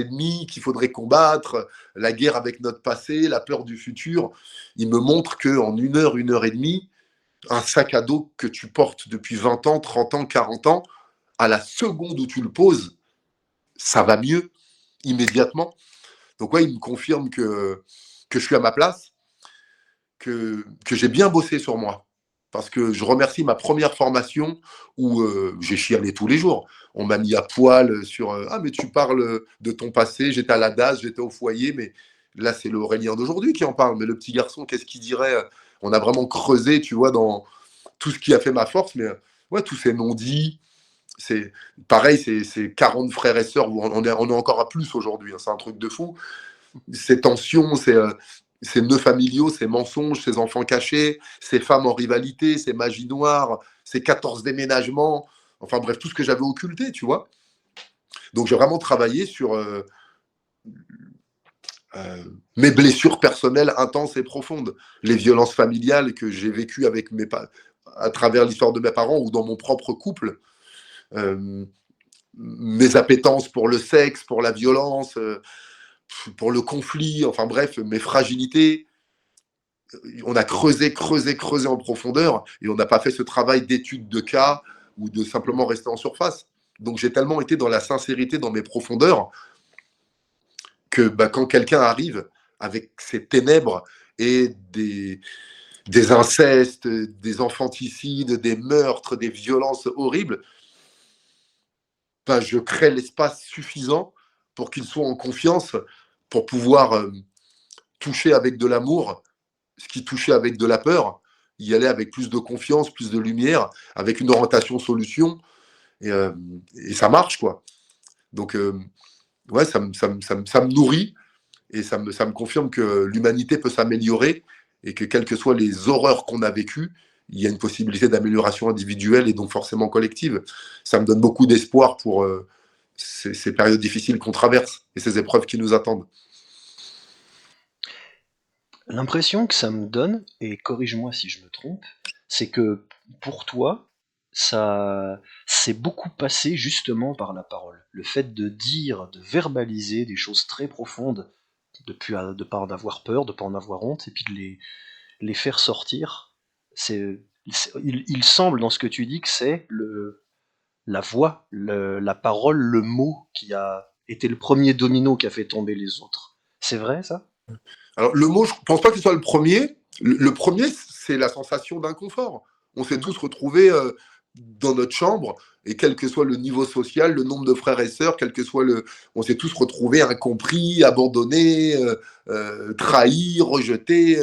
ennemis qu'il faudrait combattre, la guerre avec notre passé, la peur du futur. Il me montre qu'en 1 heure, 1 heure et demie, un sac à dos que tu portes depuis 20 ans, 30 ans, 40 ans, à la seconde où tu le poses, ça va mieux, immédiatement. Donc ouais, il me confirme que je suis à ma place, que j'ai bien bossé sur moi. Parce que je remercie ma première formation où j'ai chialé tous les jours. On m'a mis à poil sur « Ah, mais tu parles de ton passé, j'étais à la DAS, j'étais au foyer, mais là, c'est le Aurélien d'aujourd'hui qui en parle. Mais le petit garçon, qu'est-ce qu'il dirait ?» On a vraiment creusé, tu vois, dans tout ce qui a fait ma force, mais ouais, tous ces non-dits. C'est pareil, c'est 40 frères et sœurs, on est encore à plus aujourd'hui, hein, c'est un truc de fou. Ces tensions, ces nœuds familiaux, ces mensonges, ces enfants cachés, ces femmes en rivalité, ces magies noires, ces 14 déménagements, enfin bref, tout ce que j'avais occulté, tu vois. Donc j'ai vraiment travaillé sur mes blessures personnelles intenses et profondes, les violences familiales que j'ai vécues avec à travers l'histoire de mes parents ou dans mon propre couple, mes appétences pour le sexe, pour la violence, pour le conflit, enfin bref, mes fragilités. On a creusé en profondeur et on n'a pas fait ce travail d'étude de cas ou de simplement rester en surface. Donc j'ai tellement été dans la sincérité, dans mes profondeurs, que quand quelqu'un arrive avec ses ténèbres et des incestes, des infanticides, des meurtres, des violences horribles, je crée l'espace suffisant pour qu'il soit en confiance, pour pouvoir toucher avec de l'amour ce qui touchait avec de la peur, y aller avec plus de confiance, plus de lumière, avec une orientation solution, et ça marche, quoi. Donc, ouais, ça me nourrit, et ça me confirme que l'humanité peut s'améliorer, et que quelles que soient les horreurs qu'on a vécues, il y a une possibilité d'amélioration individuelle et donc forcément collective. Ça me donne beaucoup d'espoir pour ces périodes difficiles qu'on traverse, et ces épreuves qui nous attendent. L'impression que ça me donne, et corrige-moi si je me trompe, c'est que pour toi, ça s'est beaucoup passé justement par la parole. Le fait de dire, de verbaliser des choses très profondes, de pas en avoir peur, de pas en avoir honte, et puis de les faire sortir. Il semble dans ce que tu dis que c'est la voix, la parole, le mot qui a été le premier domino qui a fait tomber les autres. C'est vrai ça ? Alors, le mot, je ne pense pas que ce soit le premier. Le premier, c'est la sensation d'inconfort. On s'est tous retrouvés dans notre chambre, et quel que soit le niveau social, le nombre de frères et sœurs, on s'est tous retrouvés incompris, abandonnés, trahis, rejetés,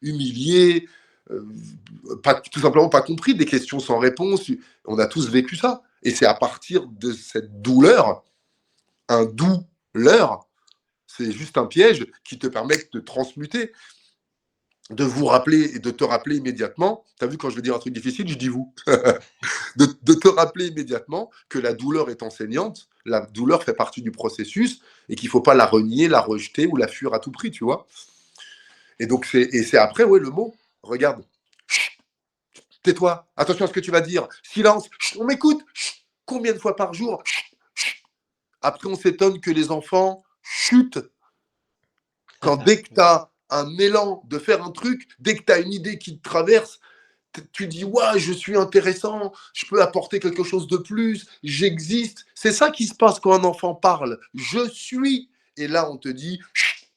humiliés, tout simplement pas compris, des questions sans réponse. On a tous vécu ça. Et c'est à partir de cette douleur, un doux leurre, c'est juste un piège qui te permet de te transmuter, de vous rappeler et de te rappeler immédiatement. Tu as vu, quand je veux dire un truc difficile, je dis vous. de te rappeler immédiatement que la douleur est enseignante, la douleur fait partie du processus et qu'il ne faut pas la renier, la rejeter ou la fuir à tout prix, tu vois. Et donc, c'est après, ouais, le mot. Regarde. Chut, tais-toi. Attention à ce que tu vas dire. Silence. Chut, on m'écoute. Chut, combien de fois par jour? Chut, chut. Après, on s'étonne que les enfants chute. Dès que tu as un élan de faire un truc, dès que tu as une idée qui te traverse, tu dis ouais, je suis intéressant, je peux apporter quelque chose de plus, j'existe. C'est ça qui se passe quand un enfant parle. Je suis. Et là, on te dit chut,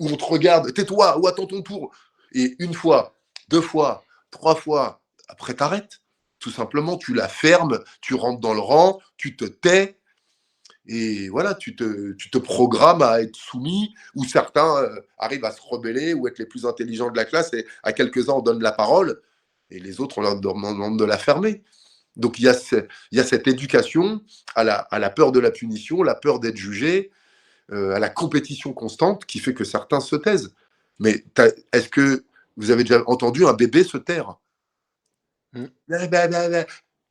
ou on te regarde, tais-toi, ou attends ton tour. Et une fois, 2 fois, 3 fois, après t'arrêtes. Tout simplement, tu la fermes, tu rentres dans le rang, tu te tais. Et voilà, tu te programmes à être soumis, ou certains arrivent à se rebeller ou être les plus intelligents de la classe, et à quelques-uns on donne la parole et les autres on leur demande de la fermer. Donc il y a cette éducation à la peur de la punition, la peur d'être jugé, à la compétition constante qui fait que certains se taisent. Mais est-ce que vous avez déjà entendu un bébé se taire?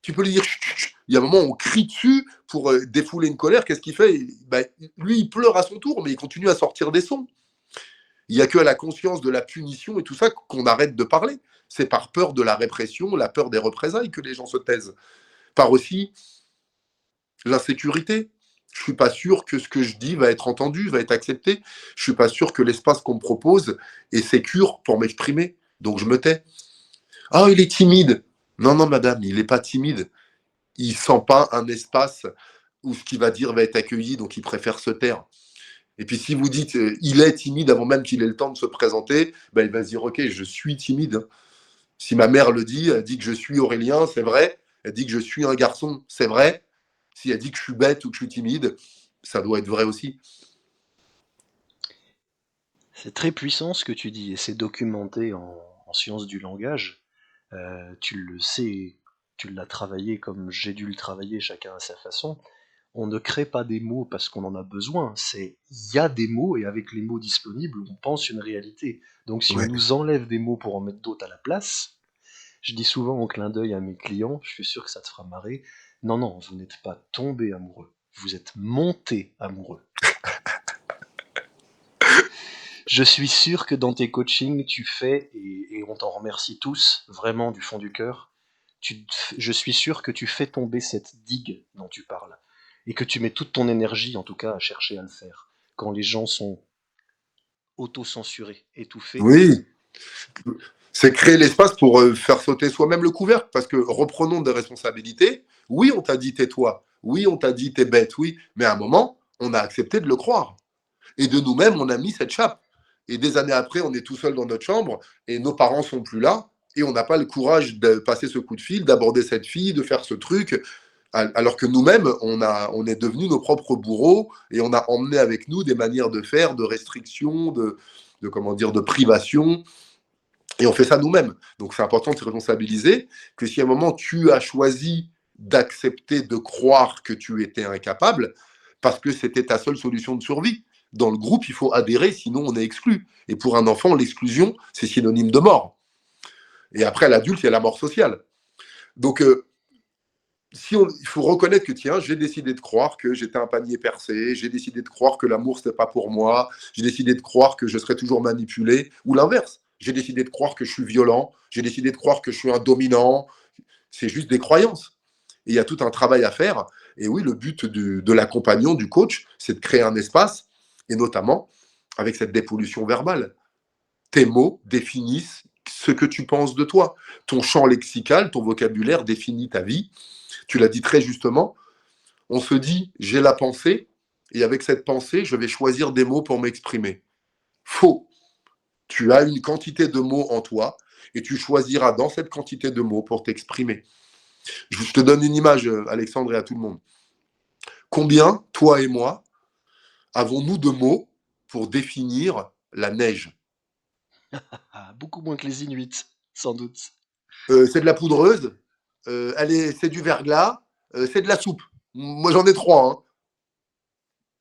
Tu peux lui dire chut, chut, chut. Il y a un moment où on crie dessus pour défouler une colère. Qu'est-ce qu'il fait? Lui, il pleure à son tour, mais il continue à sortir des sons. Il n'y a qu'à la conscience de la punition et tout ça qu'on arrête de parler. C'est par peur de la répression, la peur des représailles que les gens se taisent. Par aussi l'insécurité. Je ne suis pas sûr que ce que je dis va être entendu, va être accepté. Je ne suis pas sûr que l'espace qu'on me propose est sécure pour m'exprimer. Donc je me tais. Ah, il est timide. Non, madame, il n'est pas timide. Il ne sent pas un espace où ce qu'il va dire va être accueilli, donc il préfère se taire. Et puis si vous dites il est timide avant même qu'il ait le temps de se présenter, il va se dire ok, je suis timide. Si ma mère le dit, elle dit que je suis Aurélien, c'est vrai. Elle dit que je suis un garçon, c'est vrai. Si elle dit que je suis bête ou que je suis timide, ça doit être vrai aussi. C'est très puissant ce que tu dis, et c'est documenté en sciences du langage. Tu le sais, tu l'as travaillé comme j'ai dû le travailler, chacun à sa façon. On ne crée pas des mots parce qu'on en a besoin. Il y a des mots, et avec les mots disponibles, on pense une réalité. Donc si on nous enlève des mots pour en mettre d'autres à la place, je dis souvent en clin d'œil à mes clients, je suis sûr que ça te fera marrer, non, vous n'êtes pas tombé amoureux, vous êtes monté amoureux. Je suis sûr que dans tes coachings, tu fais, et on t'en remercie tous, vraiment du fond du cœur, je suis sûr que tu fais tomber cette digue dont tu parles. Et que tu mets toute ton énergie, en tout cas, à chercher à le faire. Quand les gens sont auto-censurés, étouffés. Oui, c'est créer l'espace pour faire sauter soi-même le couvercle. Parce que reprenons des responsabilités. Oui, on t'a dit tais-toi. Oui, on t'a dit t'es bête. Oui, mais à un moment, on a accepté de le croire. Et de nous-mêmes, on a mis cette chape. Et des années après, on est tout seul dans notre chambre et nos parents sont plus là. Et on n'a pas le courage de passer ce coup de fil, d'aborder cette fille, de faire ce truc. Alors que nous-mêmes, on est devenus nos propres bourreaux et on a emmené avec nous des manières de faire, de restrictions, de privation. Et on fait ça nous-mêmes. Donc c'est important de se responsabiliser que si à un moment tu as choisi d'accepter de croire que tu étais incapable, parce que c'était ta seule solution de survie. Dans le groupe, il faut adhérer, sinon on est exclu. Et pour un enfant, l'exclusion, c'est synonyme de mort. Et après, l'adulte, il y a la mort sociale. Donc, il faut reconnaître que, tiens, j'ai décidé de croire que j'étais un panier percé, j'ai décidé de croire que l'amour, ce n'était pas pour moi, j'ai décidé de croire que je serais toujours manipulé, ou l'inverse. J'ai décidé de croire que je suis violent, j'ai décidé de croire que je suis un dominant. C'est juste des croyances. Et il y a tout un travail à faire. Et oui, le but de l'accompagnant, du coach, c'est de créer un espace, et notamment avec cette dépollution verbale. Tes mots définissent ce que tu penses de toi. Ton champ lexical, ton vocabulaire définit ta vie. Tu l'as dit très justement. On se dit, j'ai la pensée, et avec cette pensée, je vais choisir des mots pour m'exprimer. Faux. Tu as une quantité de mots en toi, et tu choisiras dans cette quantité de mots pour t'exprimer. Je te donne une image, Alexandre, et à tout le monde. Combien, toi et moi, avons-nous de mots pour définir la neige? Beaucoup moins que les Inuits, sans doute. C'est de la poudreuse, c'est du verglas, c'est de la soupe. Moi, j'en ai 3. Hein.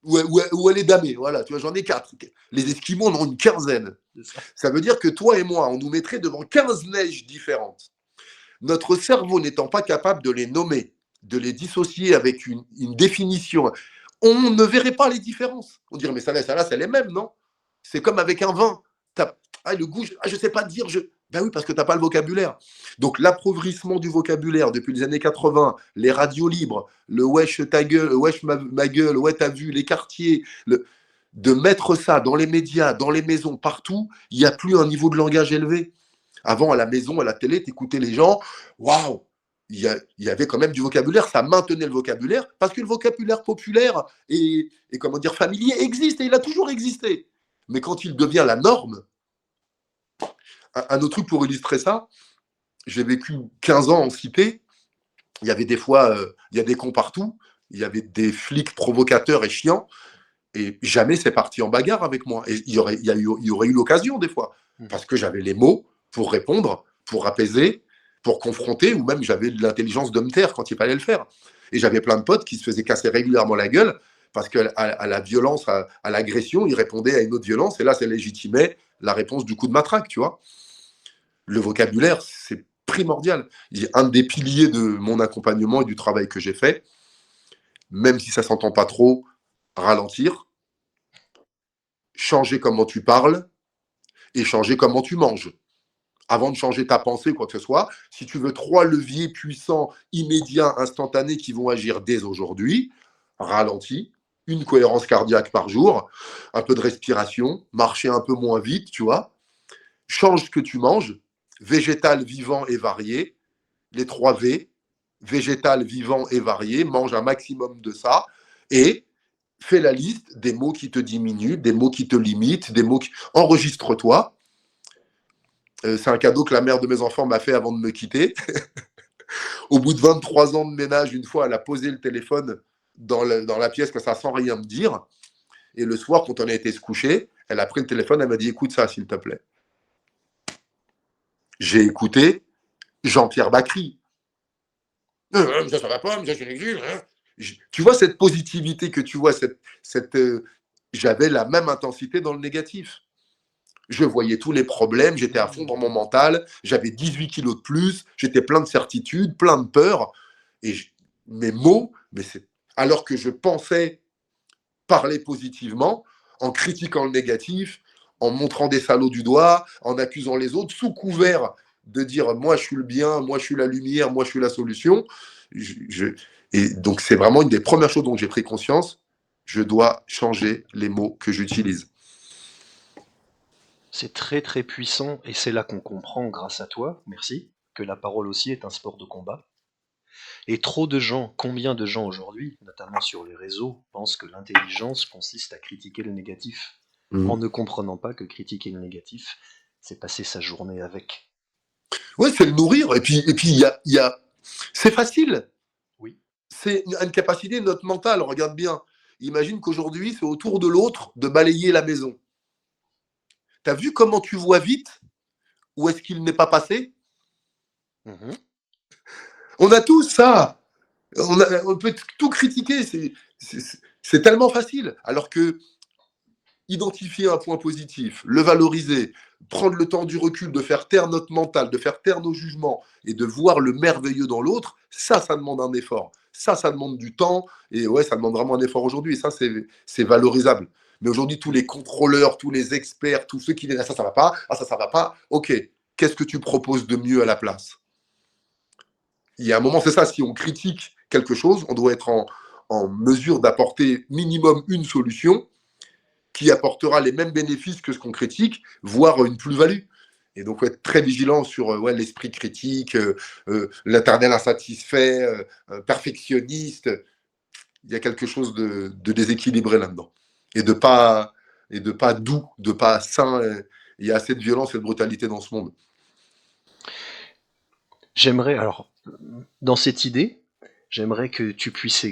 Ou elle est damée, voilà, tu vois, j'en ai 4. Les Esquimaux en ont une quinzaine. Ça veut dire que toi et moi, on nous mettrait devant 15 neiges différentes. Notre cerveau n'étant pas capable de les nommer, de les dissocier avec une définition, on ne verrait pas les différences. On dirait, mais ça là, c'est les mêmes, non? C'est comme avec un vin. Le goût, je ne sais pas dire. Ben oui, parce que tu n'as pas le vocabulaire. Donc, l'appauvrissement du vocabulaire depuis les années 80, les radios libres, le wesh ta gueule, le wesh ma gueule, ouais, t'as vu, les quartiers, de mettre ça dans les médias, dans les maisons, partout, il n'y a plus un niveau de langage élevé. Avant, à la maison, à la télé, t'écoutais les gens, waouh, il y avait quand même du vocabulaire, ça maintenait le vocabulaire, parce que le vocabulaire populaire et comment dire, familier existe, et il a toujours existé. Mais quand il devient la norme, un autre truc pour illustrer ça, j'ai vécu 15 ans en cité, il y avait des fois, il y a des cons partout, il y avait des flics provocateurs et chiants, et jamais c'est parti en bagarre avec moi. Et il y aurait eu l'occasion des fois, parce que j'avais les mots pour répondre, pour apaiser, pour confronter, ou même j'avais de l'intelligence de me taire quand il fallait le faire. Et j'avais plein de potes qui se faisaient casser régulièrement la gueule, parce qu'à la violence, à l'agression, ils répondaient à une autre violence, et là, ça légitimait la réponse du coup de matraque, tu vois. Le vocabulaire, c'est primordial. Un des piliers de mon accompagnement et du travail que j'ai fait, même si ça ne s'entend pas trop, ralentir, changer comment tu parles et changer comment tu manges. Avant de changer ta pensée, quoi que ce soit, si tu veux 3 leviers puissants, immédiats, instantanés qui vont agir dès aujourd'hui, ralentis, une cohérence cardiaque par jour, un peu de respiration, marcher un peu moins vite, tu vois, change ce que tu manges, végétal, vivant et varié, les 3 V, végétal, vivant et varié, mange un maximum de ça, et fais la liste des mots qui te diminuent, des mots qui te limitent, des mots qui... Enregistre-toi. C'est un cadeau que la mère de mes enfants m'a fait avant de me quitter. Au bout de 23 ans de ménage, une fois, elle a posé le téléphone dans la pièce comme ça, sans rien me dire. Et le soir, quand on a été se coucher, elle a pris le téléphone, elle m'a dit « Écoute ça, s'il te plaît ». J'ai écouté Jean-Pierre Bacry. Ça va pas, ça c'est nul. Tu vois cette positivité que tu vois, j'avais la même intensité dans le négatif. Je voyais tous les problèmes, j'étais à fond dans mon mental, j'avais 18 kilos de plus, j'étais plein de certitudes, plein de peur. Et mes mots, alors que je pensais parler positivement, en critiquant le négatif, en montrant des salauds du doigt, en accusant les autres, sous couvert de dire moi je suis le bien, moi je suis la lumière, moi je suis la solution. Et donc c'est vraiment une des premières choses dont j'ai pris conscience. Je dois changer les mots que j'utilise. C'est très très puissant et c'est là qu'on comprend, grâce à toi, merci, que la parole aussi est un sport de combat. Et trop de gens, combien de gens aujourd'hui, notamment sur les réseaux, pensent que l'intelligence consiste à critiquer le négatif, en ne comprenant pas que critiquer le négatif, c'est passer sa journée avec. Ouais, c'est le nourrir. Et puis c'est facile. Oui. C'est une capacité de notre mental. Regarde bien. Imagine qu'aujourd'hui, c'est au tour de l'autre de balayer la maison. T'as vu comment tu vois vite où est-ce qu'il n'est pas passé? On a tous ça. On peut tout critiquer. C'est tellement facile. Alors que identifier un point positif, le valoriser, prendre le temps du recul, de faire taire notre mental, de faire taire nos jugements et de voir le merveilleux dans l'autre, ça demande un effort. Ça demande du temps. Et ouais, ça demande vraiment un effort aujourd'hui. Et ça, c'est valorisable. Mais aujourd'hui, tous les contrôleurs, tous les experts, tous ceux qui disent ça va pas, ça va pas. Ok, qu'est-ce que tu proposes de mieux à la place? Il y a un moment, c'est ça, si on critique quelque chose, on doit être en mesure d'apporter minimum une solution qui apportera les mêmes bénéfices que ce qu'on critique, voire une plus-value. Et donc, être très vigilant sur l'esprit critique, l'éternel insatisfait, perfectionniste. Il y a quelque chose de déséquilibré là-dedans. Et de pas doux, de pas sain. Il y a assez de violence et de brutalité dans ce monde. J'aimerais, alors, dans cette idée, j'aimerais que tu puisses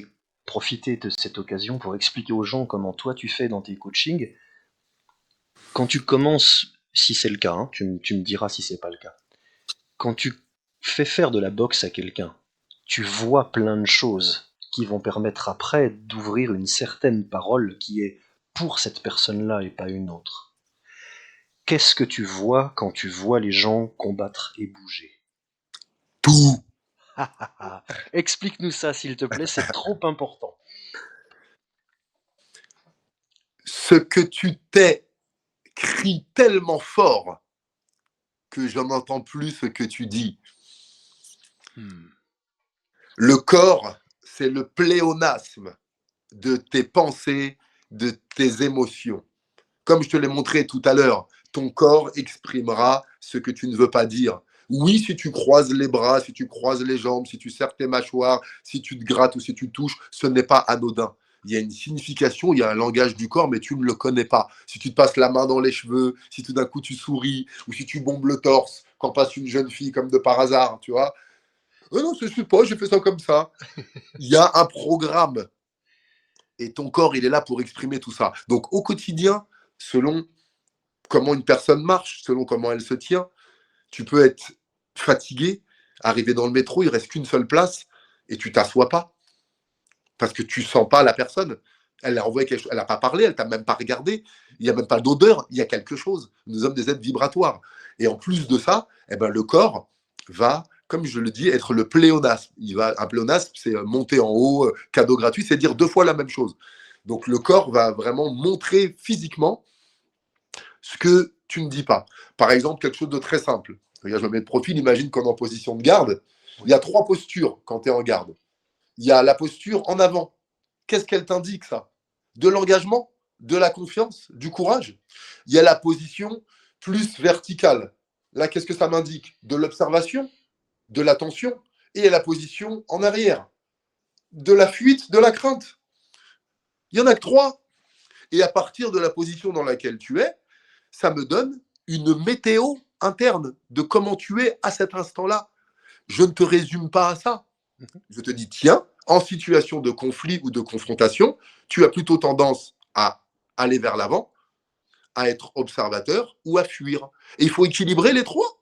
profiter de cette occasion pour expliquer aux gens comment toi tu fais dans tes coachings. Quand tu commences, si c'est le cas, hein, tu me diras si c'est pas le cas. Quand tu fais faire de la boxe à quelqu'un, tu vois plein de choses qui vont permettre après d'ouvrir une certaine parole qui est pour cette personne-là et pas une autre. Qu'est-ce que tu vois quand tu vois les gens combattre et bouger? Tout. Explique-nous ça, s'il te plaît, c'est trop important. Ce que tu t'es crie tellement fort que je n'entends plus ce que tu dis. Le corps, c'est le pléonasme de tes pensées, de tes émotions. Comme je te l'ai montré tout à l'heure, ton corps exprimera ce que tu ne veux pas dire. Oui, si tu croises les bras, si tu croises les jambes, si tu serres tes mâchoires, si tu te grattes ou si tu touches, ce n'est pas anodin. Il y a une signification, il y a un langage du corps, mais tu ne le connais pas. Si tu te passes la main dans les cheveux, si tout d'un coup tu souris, ou si tu bombes le torse quand passe une jeune fille comme de par hasard, tu vois. Non, je ne sais pas, j'ai fait ça comme ça. Il y a un programme. Et ton corps, il est là pour exprimer tout ça. Donc au quotidien, selon comment une personne marche, selon comment elle se tient, tu peux être fatigué, arriver dans le métro, il ne reste qu'une seule place et tu ne t'assois pas parce que tu ne sens pas la personne. Elle a envoyé quelque chose, elle n'a pas parlé, elle ne t'a même pas regardé, il n'y a même pas d'odeur, il y a quelque chose. Nous sommes des êtres vibratoires. Et en plus de ça, le corps va, comme je le dis, être le pléonasme. Un pléonasme, c'est monter en haut, cadeau gratuit, c'est dire 2 fois la même chose. Donc le corps va vraiment montrer physiquement ce que tu ne dis pas. Par exemple, quelque chose de très simple. Regarde, je me mets de profil, imagine qu'on est en position de garde. Il y a 3 postures quand tu es en garde. Il y a la posture en avant. Qu'est-ce qu'elle t'indique, ça? De l'engagement, de la confiance, du courage. Il y a la position plus verticale. Là, qu'est-ce que ça m'indique? De l'observation, de l'attention. Et la position en arrière. De la fuite, de la crainte. Il n'y en a que 3. Et à partir de la position dans laquelle tu es, ça me donne une météo interne de comment tu es à cet instant-là. Je ne te résume pas à ça. Je te dis, tiens, en situation de conflit ou de confrontation, tu as plutôt tendance à aller vers l'avant, à être observateur ou à fuir. Et il faut équilibrer les 3.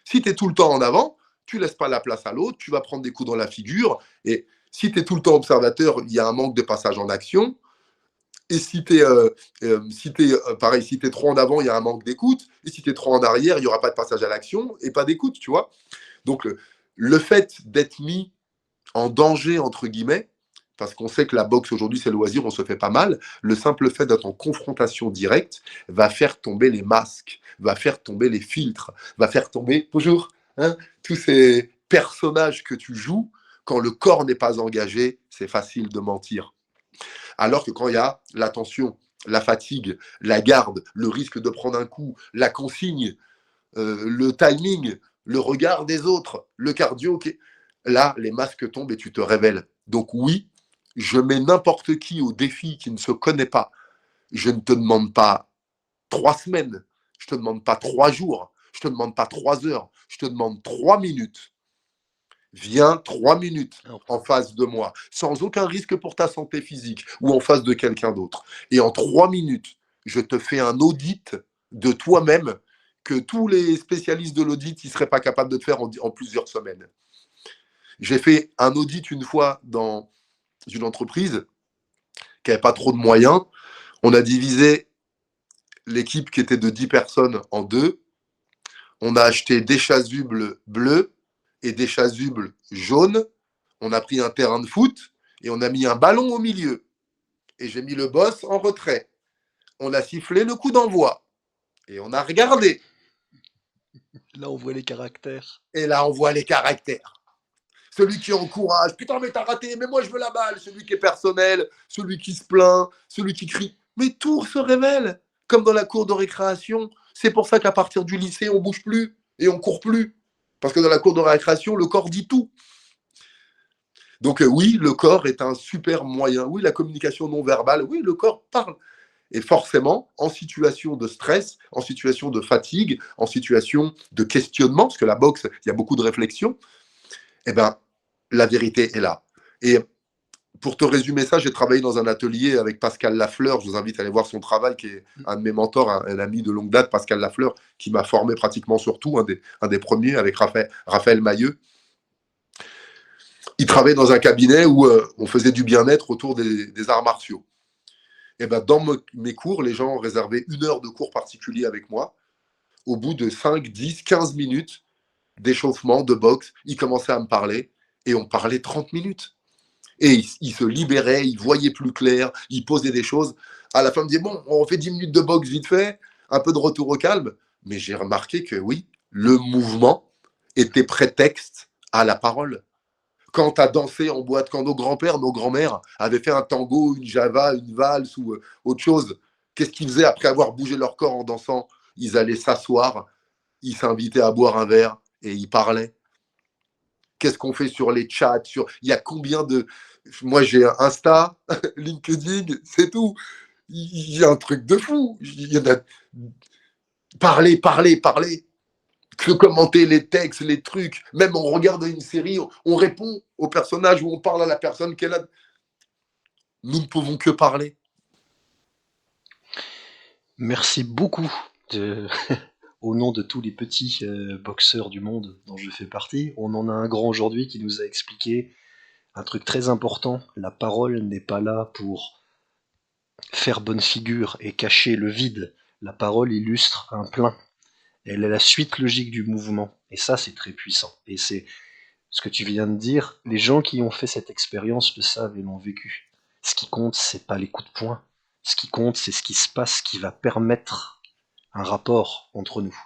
Si tu es tout le temps en avant, tu ne laisses pas la place à l'autre, tu vas prendre des coups dans la figure. Et si tu es tout le temps observateur, il y a un manque de passage en action. Et si tu es trop en avant, il y a un manque d'écoute. Et si tu es trop en arrière, il n'y aura pas de passage à l'action et pas d'écoute, tu vois. Donc, le fait d'être mis en danger, entre guillemets, parce qu'on sait que la boxe aujourd'hui, c'est le loisir, on se fait pas mal. Le simple fait d'être en confrontation directe va faire tomber les masques, va faire tomber les filtres, va faire tomber, bonjour, tous ces personnages que tu joues. Quand le corps n'est pas engagé, c'est facile de mentir. Alors que quand il y a la tension, la fatigue, la garde, le risque de prendre un coup, la consigne, le timing, le regard des autres, le cardio, là, les masques tombent et tu te révèles. Donc oui, je mets n'importe qui au défi qui ne se connaît pas. Je ne te demande pas 3 semaines, je ne te demande pas 3 jours, je ne te demande pas 3 heures, je te demande 3 minutes. Viens 3 minutes en face de moi, sans aucun risque pour ta santé physique ou en face de quelqu'un d'autre. Et en 3 minutes, je te fais un audit de toi-même que tous les spécialistes de l'audit ne seraient pas capables de te faire en plusieurs semaines. J'ai fait un audit une fois dans une entreprise qui n'avait pas trop de moyens. On a divisé l'équipe qui était de 10 personnes en 2. On a acheté des chasubles bleus et des chasubles jaunes. On a pris un terrain de foot et on a mis un ballon au milieu. Et j'ai mis le boss en retrait. On a sifflé le coup d'envoi. Et on a regardé. Là, on voit les caractères. Et là, on voit les caractères. Celui qui encourage. Putain, mais t'as raté. Mais moi, je veux la balle. Celui qui est personnel. Celui qui se plaint. Celui qui crie. Mais tout se révèle. Comme dans la cour de récréation. C'est pour ça qu'à partir du lycée, on ne bouge plus. Et on ne court plus. Parce que dans la cour de récréation, le corps dit tout. Donc oui, le corps est un super moyen. Oui, la communication non verbale. Oui, le corps parle. Et forcément, en situation de stress, en situation de fatigue, en situation de questionnement, parce que la boxe, il y a beaucoup de réflexion, eh ben, la vérité est là. Et pour te résumer ça, j'ai travaillé dans un atelier avec Pascal Lafleur. Je vous invite à aller voir son travail, qui est un de mes mentors, un ami de longue date, Pascal Lafleur, qui m'a formé pratiquement sur tout, un des premiers, avec Raphaël Mailleux. Il travaillait dans un cabinet où on faisait du bien-être autour des arts martiaux. Et ben, dans mes cours, les gens réservaient 1 heure de cours particulier avec moi. Au bout de 5, 10, 15 minutes d'échauffement, de boxe, ils commençaient à me parler et on parlait 30 minutes. Et ils se libéraient, ils voyaient plus clair, ils posaient des choses. À la fin, ils me disaient, bon, on fait 10 minutes de boxe vite fait, un peu de retour au calme. Mais j'ai remarqué que oui, le mouvement était prétexte à la parole. Quand tu as dansé en boîte, quand nos grands-pères, nos grands-mères avaient fait un tango, une java, une valse ou autre chose, qu'est-ce qu'ils faisaient après avoir bougé leur corps en dansant? Ils allaient s'asseoir, ils s'invitaient à boire un verre et ils parlaient. Qu'est-ce qu'on fait sur les chats? Il y a combien de... Moi, j'ai Insta, LinkedIn, c'est tout. Il y a un truc de fou. Il y en a... Parler. Que commenter les textes, les trucs. Même on regarde une série, on répond au personnage ou on parle à la personne qu'elle a. Nous ne pouvons que parler. Merci beaucoup au nom de tous les petits boxeurs du monde dont je fais partie. On en a un grand aujourd'hui qui nous a expliqué un truc très important. La parole n'est pas là pour faire bonne figure et cacher le vide. La parole illustre un plein. Elle est la suite logique du mouvement. Et ça, c'est très puissant. Et c'est ce que tu viens de dire. Les gens qui ont fait cette expérience le savent et l'ont vécu. Ce qui compte, c'est pas les coups de poing. Ce qui compte, c'est ce qui se passe qui va permettre un rapport entre nous.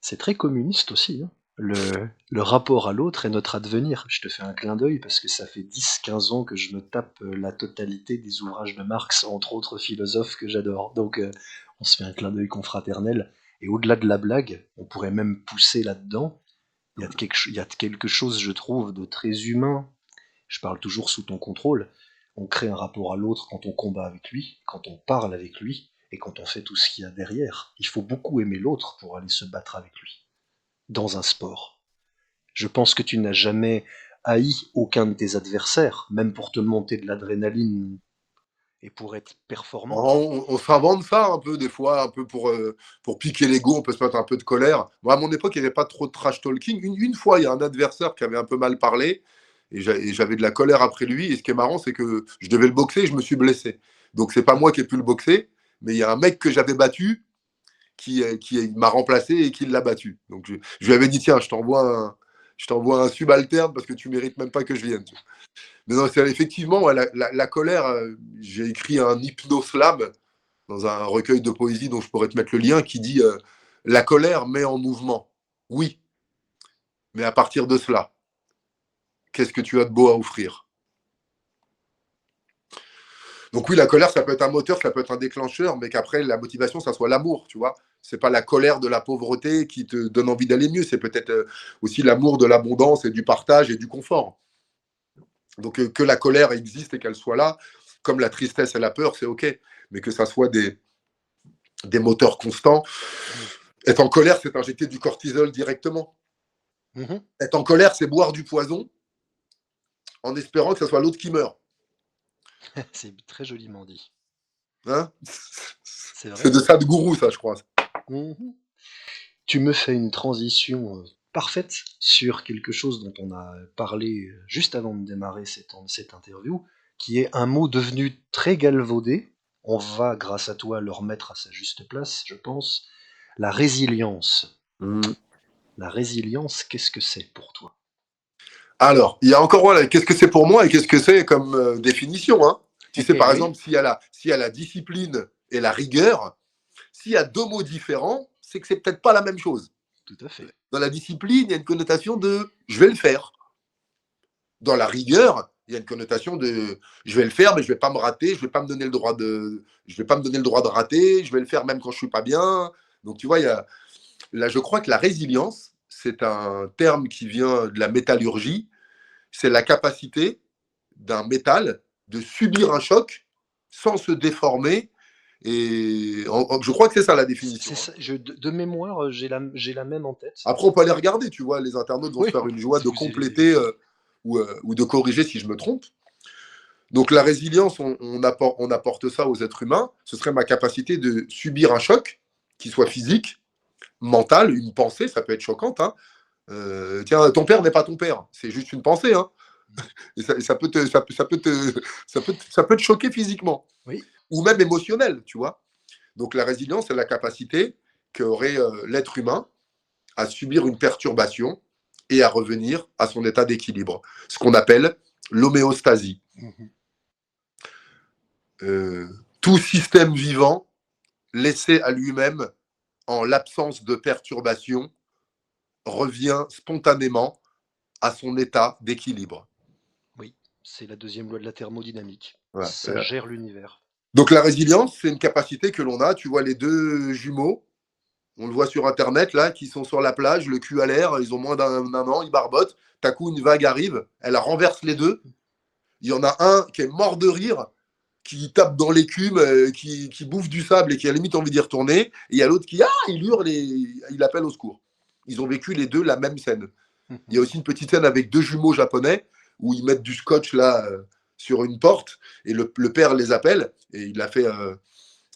C'est très communiste aussi, hein. Le rapport à l'autre est notre advenir. Je te fais un clin d'œil parce que ça fait 10-15 ans que je me tape la totalité des ouvrages de Marx, entre autres philosophes que j'adore. Donc on se fait un clin d'œil confraternel. Et au-delà de la blague, on pourrait même pousser là-dedans. Il y a quelque chose, je trouve, de très humain. Je parle toujours sous ton contrôle. On crée un rapport à l'autre quand on combat avec lui, quand on parle avec lui, et quand on fait tout ce qu'il y a derrière. Il faut beaucoup aimer l'autre pour aller se battre avec lui. Dans un sport. Je pense que tu n'as jamais haï aucun de tes adversaires, même pour te monter de l'adrénaline et pour être performant. On s'invente ça un peu des fois, un peu pour piquer l'ego, on peut se mettre un peu de colère. Moi, à mon époque, il n'y avait pas trop de trash talking. Une fois, il y a un adversaire qui avait un peu mal parlé et j'avais de la colère après lui. Et ce qui est marrant, c'est que je devais le boxer et je me suis blessé. Donc, c'est pas moi qui ai pu le boxer, mais il y a un mec que j'avais battu qui m'a remplacé et qui l'a battu. Donc, je lui avais dit, tiens, je t'envoie je t'envoie un subalterne parce que tu mérites même pas que je vienne. Mais non, c'est effectivement, ouais, la colère, j'ai écrit un hypnoslam dans un recueil de poésie dont je pourrais te mettre le lien qui dit la colère met en mouvement. Oui, mais à partir de cela, qu'est-ce que tu as de beau à offrir? Donc oui, la colère, ça peut être un moteur, ça peut être un déclencheur, mais qu'après, la motivation, ça soit l'amour, tu vois. C'est pas la colère de la pauvreté qui te donne envie d'aller mieux, c'est peut-être aussi l'amour de l'abondance et du partage et du confort. Donc que la colère existe et qu'elle soit là, comme la tristesse et la peur, c'est OK, mais que ça soit des moteurs constants. Être en colère, c'est injecter du cortisol directement. Être en colère, c'est boire du poison en espérant que ce soit l'autre qui meurt. C'est très joliment dit. Hein? C'est vrai. C'est de Sadhguru, ça, je crois. Tu me fais une transition parfaite sur quelque chose dont on a parlé juste avant de démarrer cette interview, qui est un mot devenu très galvaudé. On va, grâce à toi, le remettre à sa juste place, je pense. La résilience. La résilience, qu'est-ce que c'est pour toi? Alors, il y a encore, voilà, qu'est-ce que c'est pour moi et qu'est-ce que c'est comme définition, hein? Tu sais, par exemple, s'il y a la discipline et la rigueur, s'il y a deux mots différents, c'est que c'est peut-être pas la même chose. Tout à fait. Dans la discipline, il y a une connotation de « je vais le faire ». Dans la rigueur, il y a une connotation de « je vais le faire, mais je vais pas me rater, je vais pas me donner le droit de rater, je vais le faire même quand je suis pas bien ». Donc, tu vois, là, je crois que la résilience, c'est un terme qui vient de la métallurgie. C'est la capacité d'un métal de subir un choc sans se déformer. Et je crois que c'est ça la définition. Ça, de mémoire, j'ai la même en tête. Après, on peut aller regarder, tu vois, les internautes vont se faire une joie de compléter ou de corriger si je me trompe. Donc la résilience, on apporte ça aux êtres humains. Ce serait ma capacité de subir un choc, qu'il soit physique, mental, une pensée, ça peut être choquante. Hein. Tiens, ton père n'est pas ton père, c'est juste une pensée. Hein. Et ça peut te choquer physiquement. Oui. Ou même émotionnel, tu vois. Donc la résilience, c'est la capacité qu'aurait l'être humain à subir une perturbation et à revenir à son état d'équilibre. Ce qu'on appelle l'homéostasie. Tout système vivant laissé à lui-même en l'absence de perturbation revient spontanément à son état d'équilibre. Oui, c'est la deuxième loi de la thermodynamique. Voilà. Ça gère l'univers. Donc la résilience, c'est une capacité que l'on a. Tu vois les deux jumeaux, on le voit sur Internet, là, qui sont sur la plage, le cul à l'air, ils ont moins d'un an, ils barbotent. D'un coup, une vague arrive, elle renverse les deux. Il y en a un qui est mort de rire, qui tape dans l'écume, qui bouffe du sable et qui a limite envie d'y retourner. Et il y a l'autre qui il hurle et il appelle au secours. Ils ont vécu les deux la même scène. Il y a aussi une petite scène avec deux jumeaux japonais où ils mettent du scotch là sur une porte et le père les appelle et il a fait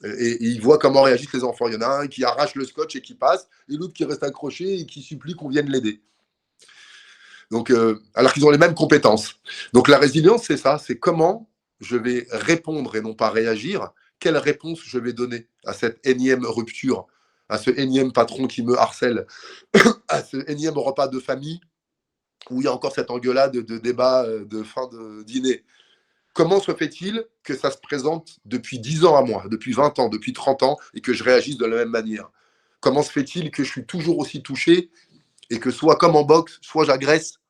et il voit comment réagissent les enfants. Il y en a un qui arrache le scotch et qui passe et l'autre qui reste accroché et qui supplie qu'on vienne l'aider. Donc, alors qu'ils ont les mêmes compétences. Donc la résilience, c'est ça, c'est comment je vais répondre et non pas réagir. Quelle réponse je vais donner à cette énième rupture, à ce énième patron qui me harcèle, à ce énième repas de famille où il y a encore cette engueulade de débat de fin de dîner. Comment se fait-il que ça se présente depuis 10 ans à moi, depuis 20 ans, depuis 30 ans, et que je réagisse de la même manière? Comment se fait-il que je suis toujours aussi touché et que soit comme en boxe, soit j'agresse,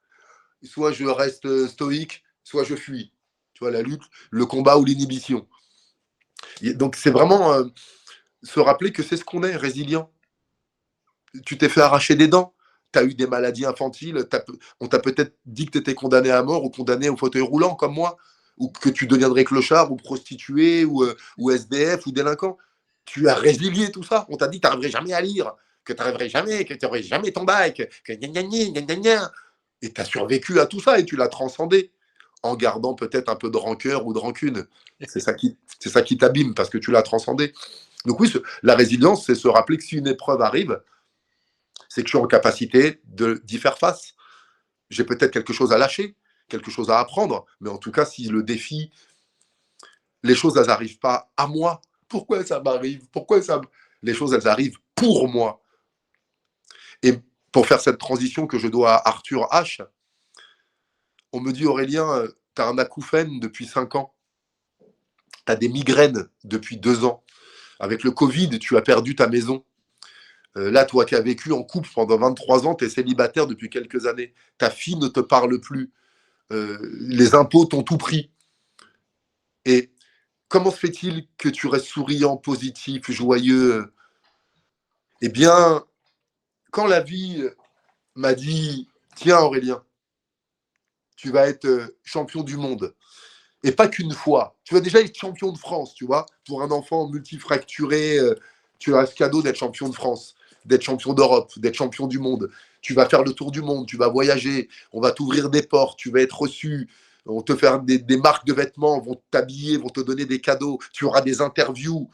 soit je reste stoïque, soit je fuis? Tu vois, la lutte, le combat ou l'inhibition. Donc c'est vraiment se rappeler que c'est ce qu'on est, résilient. Tu t'es fait arracher des dents, tu as eu des maladies infantiles, on t'a peut-être dit que tu étais condamné à mort ou condamné au fauteuil roulant comme moi, ou que tu deviendrais clochard ou prostituée ou SDF ou délinquant. Tu as résilié tout ça. On t'a dit que tu n'arriverais jamais à lire, que tu n'arriverais jamais, que tu n'aurais jamais ton bac, que gna gna gna gna. Et tu as survécu à tout ça et tu l'as transcendé en gardant peut-être un peu de rancœur ou de rancune. C'est ça qui t'abîme parce que tu l'as transcendé. Donc oui, la résilience, c'est se rappeler que si une épreuve arrive, c'est que je suis en capacité d'y faire face. J'ai peut-être quelque chose à lâcher, quelque chose à apprendre, mais en tout cas, si le défi, les choses, elles n'arrivent pas à moi. Pourquoi ça m'arrive? Les choses, elles arrivent pour moi. Et pour faire cette transition que je dois à Arthur H. On me dit, Aurélien, tu as un acouphène depuis 5 ans. Tu as des migraines depuis 2 ans. Avec le Covid, tu as perdu ta maison. Là, toi qui as vécu en couple pendant 23 ans, tu es célibataire depuis quelques années. Ta fille ne te parle plus. Les impôts t'ont tout pris. Et comment se fait-il que tu restes souriant, positif, joyeux? Eh bien, quand la vie m'a dit, tiens Aurélien, tu vas être champion du monde. Et pas qu'une fois. Tu vas déjà être champion de France, tu vois. Pour un enfant multifracturé, tu as ce cadeau d'être champion de France, d'être champion d'Europe, d'être champion du monde. Tu vas faire le tour du monde, tu vas voyager, on va t'ouvrir des portes, tu vas être reçu, on va te faire des marques de vêtements, vont t'habiller, vont te donner des cadeaux, tu auras des interviews.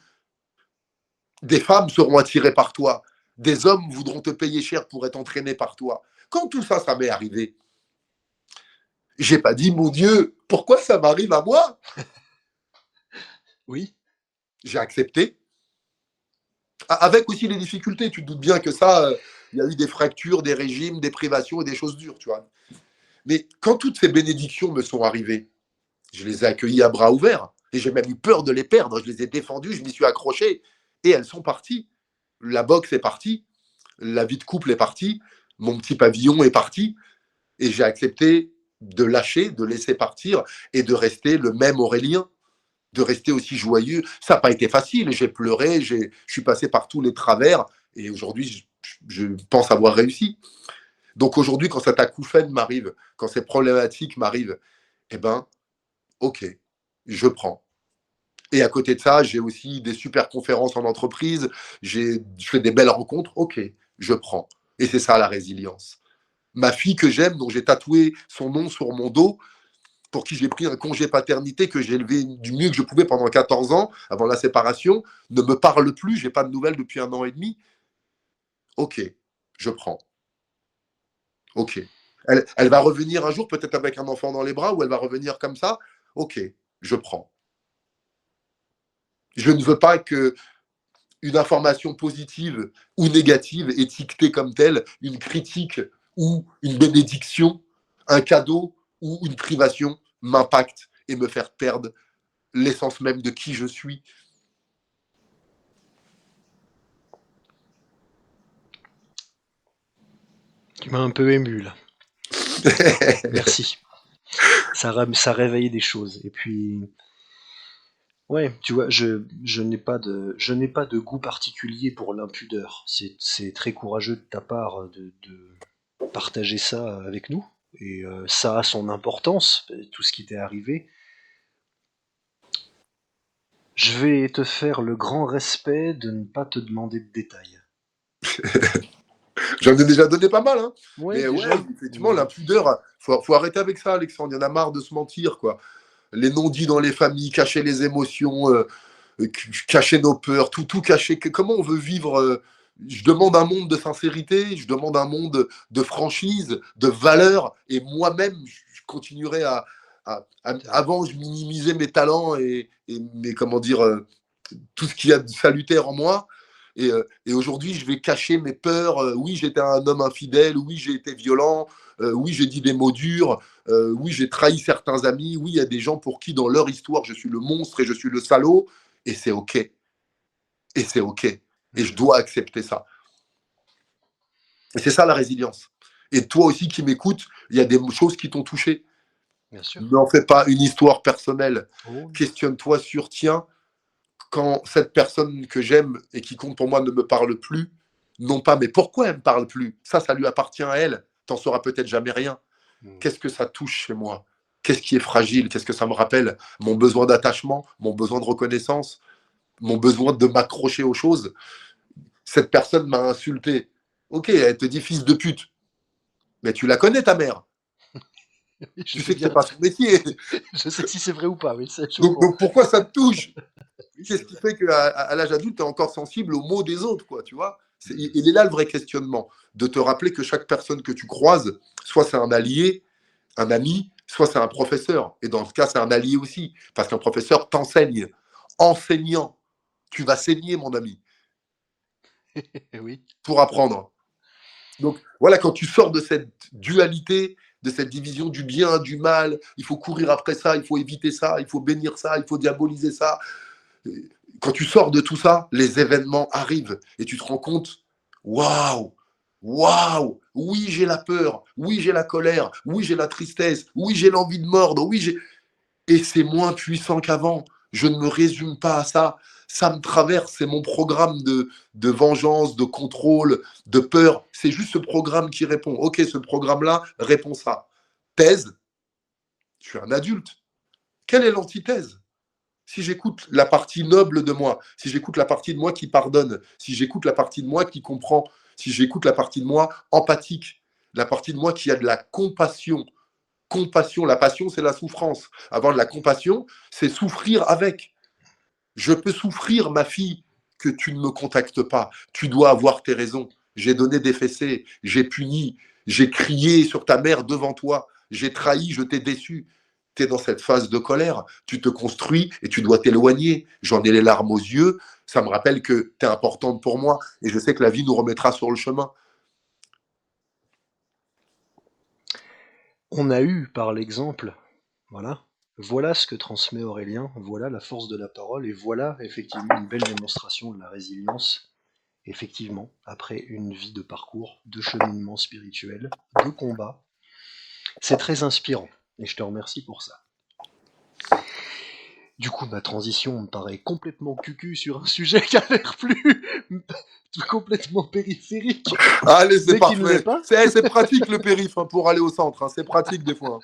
Des femmes seront attirées par toi. Des hommes voudront te payer cher pour être entraînés par toi. Quand tout ça, ça m'est arrivé, j'ai pas dit, mon Dieu, pourquoi ça m'arrive à moi? Oui. J'ai accepté. Avec aussi les difficultés, tu te doutes bien que ça, il y a eu des fractures, des régimes, des privations et des choses dures, tu vois. Mais quand toutes ces bénédictions me sont arrivées, je les ai accueillies à bras ouverts. Et j'ai même eu peur de les perdre. Je les ai défendues, je m'y suis accroché. Et elles sont parties. La boxe est partie. La vie de couple est partie. Mon petit pavillon est parti. Et j'ai accepté de lâcher, de laisser partir et de rester le même Aurélien, de rester aussi joyeux. Ça n'a pas été facile. J'ai pleuré, je suis passé par tous les travers et aujourd'hui, je pense avoir réussi. Donc aujourd'hui, quand cet acouphène m'arrive, quand ces problématiques m'arrivent, eh ben, ok, je prends. Et à côté de ça, j'ai aussi des super conférences en entreprise, je fais des belles rencontres, ok, je prends. Et c'est ça la résilience. Ma fille que j'aime, dont j'ai tatoué son nom sur mon dos, pour qui j'ai pris un congé paternité, que j'ai élevé du mieux que je pouvais pendant 14 ans, avant la séparation, ne me parle plus, je n'ai pas de nouvelles depuis 1 an et demi. Ok, je prends. Ok. Elle va revenir un jour, peut-être avec un enfant dans les bras, ou elle va revenir comme ça. Ok, je prends. Je ne veux pas que une information positive ou négative, étiquetée comme telle, une critique ou une bénédiction, un cadeau ou une privation m'impacte et me faire perdre l'essence même de qui je suis. Tu m'as un peu ému là. Merci. Ça réveille des choses. Et puis, ouais, tu vois, je n'ai pas de goût particulier pour l'impudeur. C'est très courageux de ta part de partager ça avec nous. Et ça a son importance, tout ce qui t'est arrivé. Je vais te faire le grand respect de ne pas te demander de détails. J'en ai déjà donné pas mal, hein. Ouais, mais déjà. ouais, effectivement, l'impudeur, faut arrêter avec ça, Alexandre. Il y en a marre de se mentir, quoi. Les non-dits dans les familles, cacher les émotions, cacher nos peurs, tout cacher. Comment on veut vivre je demande un monde de sincérité, je demande un monde de franchise, de valeur, et moi-même, je continuerai avant, je minimisais mes talents et mes, comment dire, tout ce qu'il y a de salutaire en moi. Et aujourd'hui, je vais cacher mes peurs. Oui, j'étais un homme infidèle. Oui, j'ai été violent. Oui, j'ai dit des mots durs. Oui, j'ai trahi certains amis. Oui, il y a des gens pour qui, dans leur histoire, je suis le monstre et je suis le salaud. Et c'est OK. Et c'est OK. Et je dois accepter ça. Et c'est ça la résilience. Et toi aussi qui m'écoutes, il y a des choses qui t'ont touché. Bien sûr. N'en fais pas une histoire personnelle. Oh. Questionne-toi sur, tiens, quand cette personne que j'aime et qui compte pour moi ne me parle plus, non pas, mais pourquoi elle ne me parle plus? Ça lui appartient à elle. T'en sauras peut-être jamais rien. Qu'est-ce que ça touche chez moi? Qu'est-ce qui est fragile? Qu'est-ce que ça me rappelle? Mon besoin d'attachement, mon besoin de reconnaissance, mon besoin de m'accrocher aux choses. Cette personne m'a insulté. Ok, elle te dit fils de pute. Mais tu la connais, ta mère. Tu sais que c'est pas son métier. Je sais si c'est vrai ou pas. Oui, donc pourquoi ça te touche? Qu'est-ce qui fait qu'à l'âge adulte, tu es encore sensible aux mots des autres, quoi, tu vois? Il est là le vrai questionnement, de te rappeler que chaque personne que tu croises, soit c'est un allié, un ami, soit c'est un professeur. Et dans ce cas, c'est un allié aussi, parce qu'un professeur t'enseigne. Enseignant, tu vas saigner, mon ami, oui. pour apprendre. Donc voilà, quand tu sors de cette dualité, de cette division du bien, du mal, il faut courir après ça, il faut éviter ça, il faut bénir ça, il faut diaboliser ça. Quand tu sors de tout ça, les événements arrivent et tu te rends compte, waouh, waouh, oui j'ai la peur, oui j'ai la colère, oui j'ai la tristesse, oui j'ai l'envie de mordre, oui j'ai... Et c'est moins puissant qu'avant. Je ne me résume pas à ça. Ça me traverse, c'est mon programme de vengeance, de contrôle, de peur. C'est juste ce programme qui répond. Ok, ce programme-là répond ça. Thèse, je suis un adulte. Quelle est l'antithèse? Si j'écoute la partie noble de moi, si j'écoute la partie de moi qui pardonne, si j'écoute la partie de moi qui comprend, si j'écoute la partie de moi empathique, la partie de moi qui a de la compassion. Compassion, la passion, c'est la souffrance. Avoir de la compassion, c'est souffrir avec. Je peux souffrir, ma fille, que tu ne me contactes pas. Tu dois avoir tes raisons. J'ai donné des fessées, j'ai puni, j'ai crié sur ta mère devant toi, j'ai trahi, je t'ai déçu. Tu es dans cette phase de colère, tu te construis et tu dois t'éloigner. J'en ai les larmes aux yeux, ça me rappelle que tu es importante pour moi et je sais que la vie nous remettra sur le chemin. On a eu par l'exemple, voilà ce que transmet Aurélien, voilà la force de la parole, et voilà effectivement une belle démonstration de la résilience, effectivement, après une vie de parcours, de cheminement spirituel, de combat. C'est très inspirant, et je te remercie pour ça. Du coup, ma transition me paraît complètement cucu sur un sujet qui a l'air plus complètement périphérique. Allez, c'est parfait. C'est pratique le périph' pour aller au centre. Hein. C'est pratique des fois.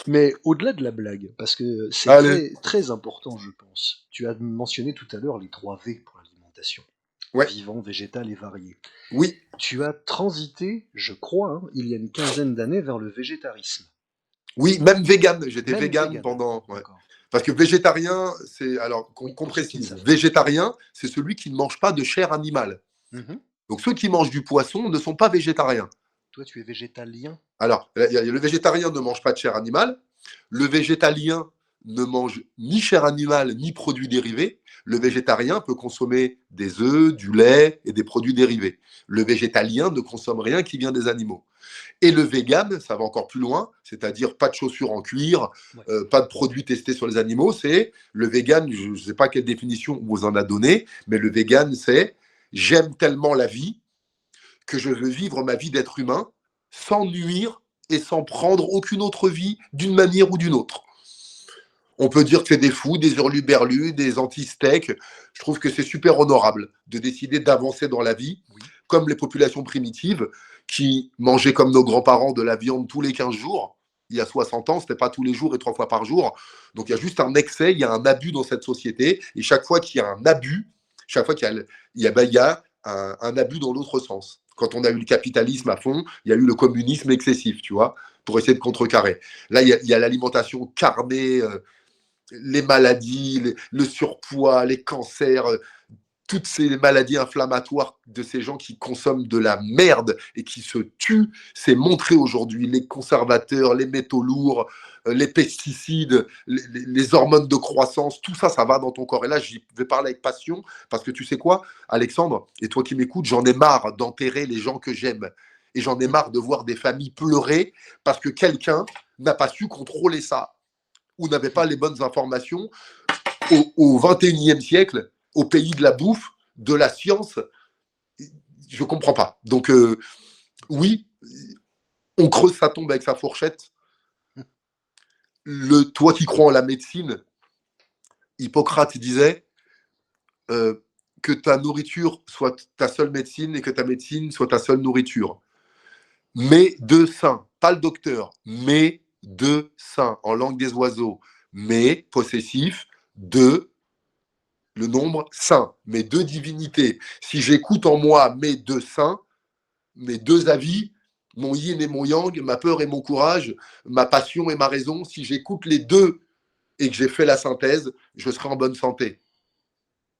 Mais au-delà de la blague, parce que c'est très, très important, je pense. Tu as mentionné tout à l'heure les 3 V pour l'alimentation. Ouais. Vivant, végétal et varié. Oui. Tu as transité, je crois, il y a une quinzaine d'années vers le végétarisme. Oui, même vegan. J'étais vegan pendant... Ouais. Parce que végétarien, c'est... Alors, qu'on précise. Végétarien, c'est celui qui ne mange pas de chair animale. Donc, ceux qui mangent du poisson ne sont pas végétariens. Toi, tu es végétalien? Alors, le végétarien ne mange pas de chair animale. Le végétalien ne mange ni chair animale, ni produits dérivés. Le végétarien peut consommer des œufs, du lait et des produits dérivés. Le végétalien ne consomme rien qui vient des animaux. Et le vegan, ça va encore plus loin, c'est-à-dire pas de chaussures en cuir, pas de produits testés sur les animaux. C'est le vegan, je ne sais pas quelle définition vous en a donné, mais le vegan, c'est j'aime tellement la vie que je veux vivre ma vie d'être humain sans nuire et sans prendre aucune autre vie d'une manière ou d'une autre. On peut dire que c'est des fous, des hurluberlus, des anti-steaks. Je trouve que c'est super honorable de décider d'avancer dans la vie, comme les populations primitives qui mangeaient comme nos grands-parents de la viande tous les 15 jours. Il y a 60 ans, ce n'était pas tous les jours et 3 fois par jour. Donc il y a juste un excès, il y a un abus dans cette société. Et chaque fois qu'il y a un abus, chaque fois qu'il y a un abus dans l'autre sens. Quand on a eu le capitalisme à fond, il y a eu le communisme excessif, tu vois, pour essayer de contrecarrer. Là, il y a l'alimentation carnée, les maladies, le surpoids, les cancers, toutes ces maladies inflammatoires de ces gens qui consomment de la merde et qui se tuent. C'est montré aujourd'hui. Les conservateurs, les métaux lourds, les pesticides, les hormones de croissance, tout ça, ça va dans ton corps. Et là, j'y vais parler avec passion parce que tu sais quoi, Alexandre, et toi qui m'écoutes, j'en ai marre d'enterrer les gens que j'aime. Et j'en ai marre de voir des familles pleurer parce que quelqu'un n'a pas su contrôler ça ou n'avait pas les bonnes informations au 21e siècle, au pays de la bouffe, de la science. Je ne comprends pas. Donc, oui, on creuse sa tombe avec sa fourchette. Toi qui crois en la médecine, Hippocrate disait que ta nourriture soit ta seule médecine et que ta médecine soit ta seule nourriture. Mais de saint, pas le docteur, mais de saint, en langue des oiseaux, mais possessif de le nombre saint, mes 2 divinités. Si j'écoute en moi mes 2 saints, mes 2 avis, mon yin et mon yang, ma peur et mon courage, ma passion et ma raison, si j'écoute les 2 et que j'ai fait la synthèse, je serai en bonne santé.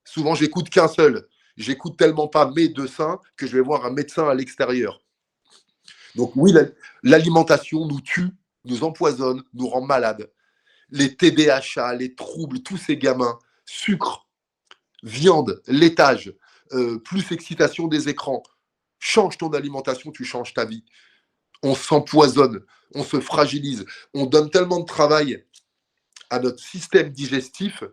Souvent, j'écoute qu'un seul. J'écoute tellement pas mes 2 saints que je vais voir un médecin à l'extérieur. Donc oui, l'alimentation nous tue, nous empoisonne, nous rend malades. Les TDAH, les troubles, tous ces gamins, sucre, viande, laitage, plus excitation des écrans. Change ton alimentation, tu changes ta vie. On s'empoisonne, on se fragilise, on donne tellement de travail à notre système digestif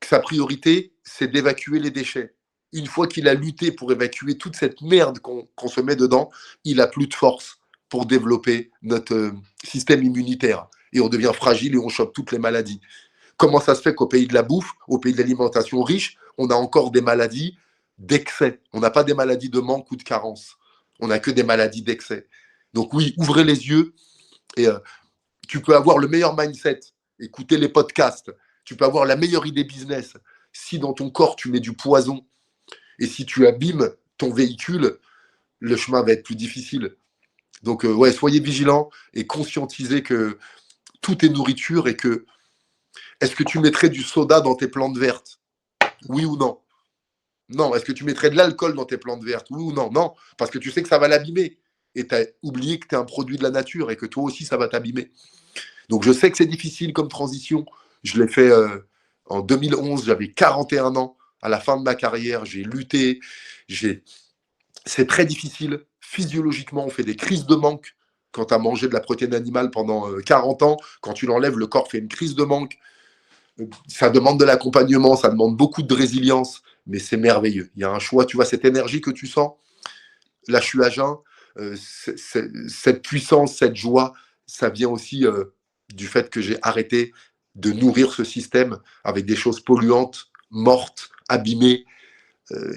que sa priorité, c'est d'évacuer les déchets. Une fois qu'il a lutté pour évacuer toute cette merde qu'on se met dedans, il n'a plus de force pour développer notre système immunitaire. Et on devient fragile et on chope toutes les maladies. Comment ça se fait qu'au pays de la bouffe, au pays de l'alimentation riche, on a encore des maladies d'excès? On n'a pas des maladies de manque ou de carence. On n'a que des maladies d'excès. Donc oui, ouvrez les yeux et tu peux avoir le meilleur mindset, écouter les podcasts, tu peux avoir la meilleure idée business. Si dans ton corps, tu mets du poison et si tu abîmes ton véhicule, le chemin va être plus difficile. Donc ouais, soyez vigilants et conscientisez que tout est nourriture et que est-ce que tu mettrais du soda dans tes plantes vertes? Oui ou non? Non. Est-ce que tu mettrais de l'alcool dans tes plantes vertes? Oui ou non? Non, parce que tu sais que ça va l'abîmer. Et tu as oublié que tu es un produit de la nature et que toi aussi, ça va t'abîmer. Donc, je sais que c'est difficile comme transition. Je l'ai fait en 2011, j'avais 41 ans. À la fin de ma carrière, j'ai lutté. C'est très difficile. Physiologiquement, on fait des crises de manque. Quand tu as mangé de la protéine animale pendant 40 ans, quand tu l'enlèves, le corps fait une crise de manque. Ça demande de l'accompagnement, ça demande beaucoup de résilience, mais c'est merveilleux. Il y a un choix. Tu vois, cette énergie que tu sens, là, je suis à jeun. Cette puissance, cette joie, ça vient aussi du fait que j'ai arrêté de nourrir ce système avec des choses polluantes, mortes, abîmées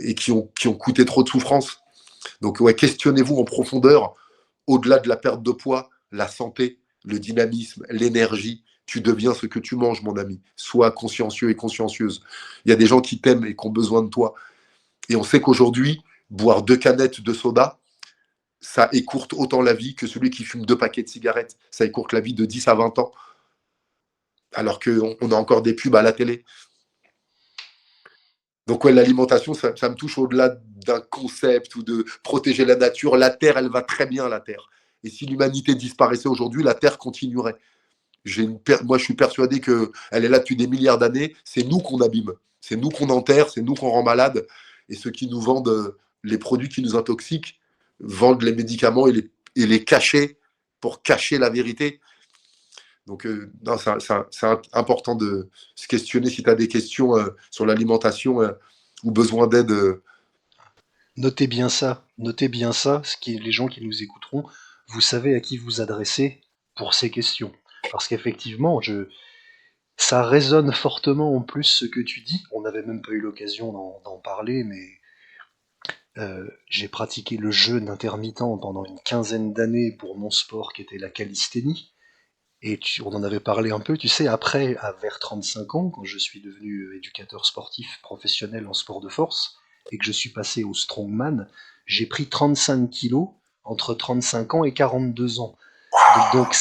et qui ont coûté trop de souffrance. Donc ouais, questionnez-vous en profondeur, au-delà de la perte de poids, la santé, le dynamisme, l'énergie. Tu deviens ce que tu manges, mon ami. Sois consciencieux et consciencieuse. Il y a des gens qui t'aiment et qui ont besoin de toi. Et on sait qu'aujourd'hui, boire 2 canettes de soda, ça écourte autant la vie que celui qui fume 2 paquets de cigarettes. Ça écourte la vie de 10 à 20 ans. Alors qu'on a encore des pubs à la télé. Donc ouais, l'alimentation, ça me touche au-delà d'un concept ou de protéger la nature. La Terre, elle va très bien, la Terre. Et si l'humanité disparaissait aujourd'hui, la Terre continuerait. Moi, je suis persuadé qu'elle est là depuis des milliards d'années. C'est nous qu'on abîme. C'est nous qu'on enterre, c'est nous qu'on rend malade. Et ceux qui nous vendent les produits qui nous intoxiquent, vendent les médicaments et les cacher pour cacher la vérité. Donc, non, c'est important de se questionner si tu as des questions sur l'alimentation ou besoin d'aide. Notez bien ça, les gens qui nous écouteront, vous savez à qui vous adresser pour ces questions. Parce qu'effectivement, ça résonne fortement en plus ce que tu dis. On n'avait même pas eu l'occasion d'en parler, mais j'ai pratiqué le jeûne intermittent pendant une 15aine d'années pour mon sport qui était la calisthénie. Et on en avait parlé un peu, tu sais, après, vers 35 ans, quand je suis devenu éducateur sportif professionnel en sport de force, et que je suis passé au strongman, j'ai pris 35 kilos entre 35 ans et 42 ans. Donc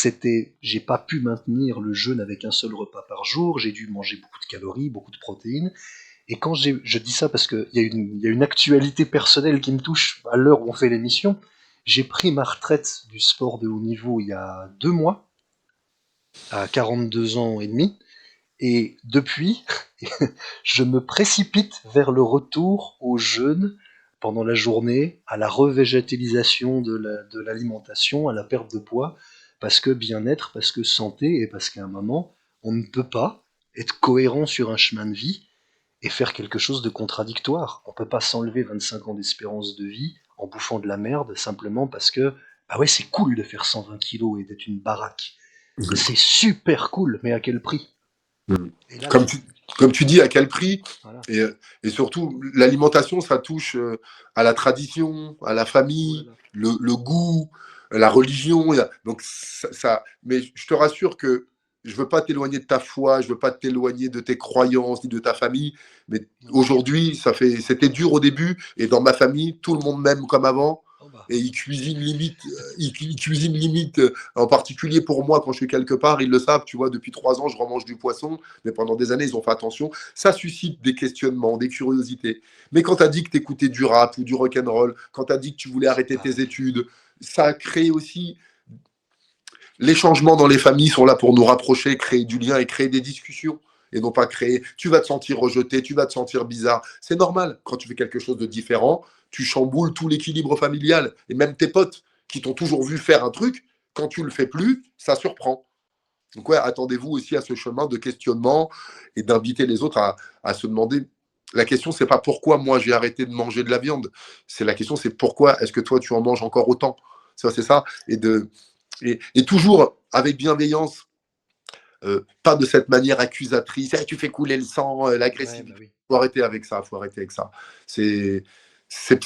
j'ai pas pu maintenir le jeûne avec un seul repas par jour, j'ai dû manger beaucoup de calories, beaucoup de protéines. Et quand je dis ça parce qu'il y a une actualité personnelle qui me touche à l'heure où on fait l'émission, j'ai pris ma retraite du sport de haut niveau il y a 2 mois, à 42 ans et demi, et depuis, je me précipite vers le retour au jeûne pendant la journée, à la revégétalisation de l'alimentation, à la perte de poids, parce que bien-être, parce que santé, et parce qu'à un moment, on ne peut pas être cohérent sur un chemin de vie et faire quelque chose de contradictoire. On peut pas s'enlever 25 ans d'espérance de vie en bouffant de la merde, simplement parce que, bah ouais, c'est cool de faire 120 kilos et d'être une baraque. C'est super cool, mais à quel prix? Et là, Comme tu dis, à quel prix? Voilà. Et surtout, l'alimentation, ça touche à la tradition, à la famille, le goût, la religion. Donc mais je te rassure que je ne veux pas t'éloigner de ta foi, je ne veux pas t'éloigner de tes croyances ni de ta famille. Mais aujourd'hui, c'était dur au début. Et dans ma famille, tout le monde m'aime comme avant. Et ils cuisinent limite, en particulier pour moi, quand je suis quelque part, ils le savent, tu vois, depuis 3 ans, je remange du poisson, mais pendant des années, ils ont fait attention. Ça suscite des questionnements, des curiosités. Mais quand tu as dit que tu écoutais du rap ou du rock'n'roll, quand tu as dit que tu voulais arrêter tes études, ça a créé aussi... Les changements dans les familles sont là pour nous rapprocher, créer du lien et créer des discussions. Et non pas créer, tu vas te sentir rejeté, tu vas te sentir bizarre. C'est normal, quand tu fais quelque chose de différent, tu chamboules tout l'équilibre familial. Et même tes potes qui t'ont toujours vu faire un truc, quand tu le fais plus, ça surprend. Donc ouais, attendez-vous aussi à ce chemin de questionnement et d'inviter les autres à se demander. La question, c'est pas pourquoi moi j'ai arrêté de manger de la viande. La question, c'est pourquoi est-ce que toi tu en manges encore autant. C'est ça. Et toujours avec bienveillance, pas de cette manière accusatrice. Tu fais couler le sang, l'agressivité. Ouais, bah oui. Faut arrêter avec ça. C'est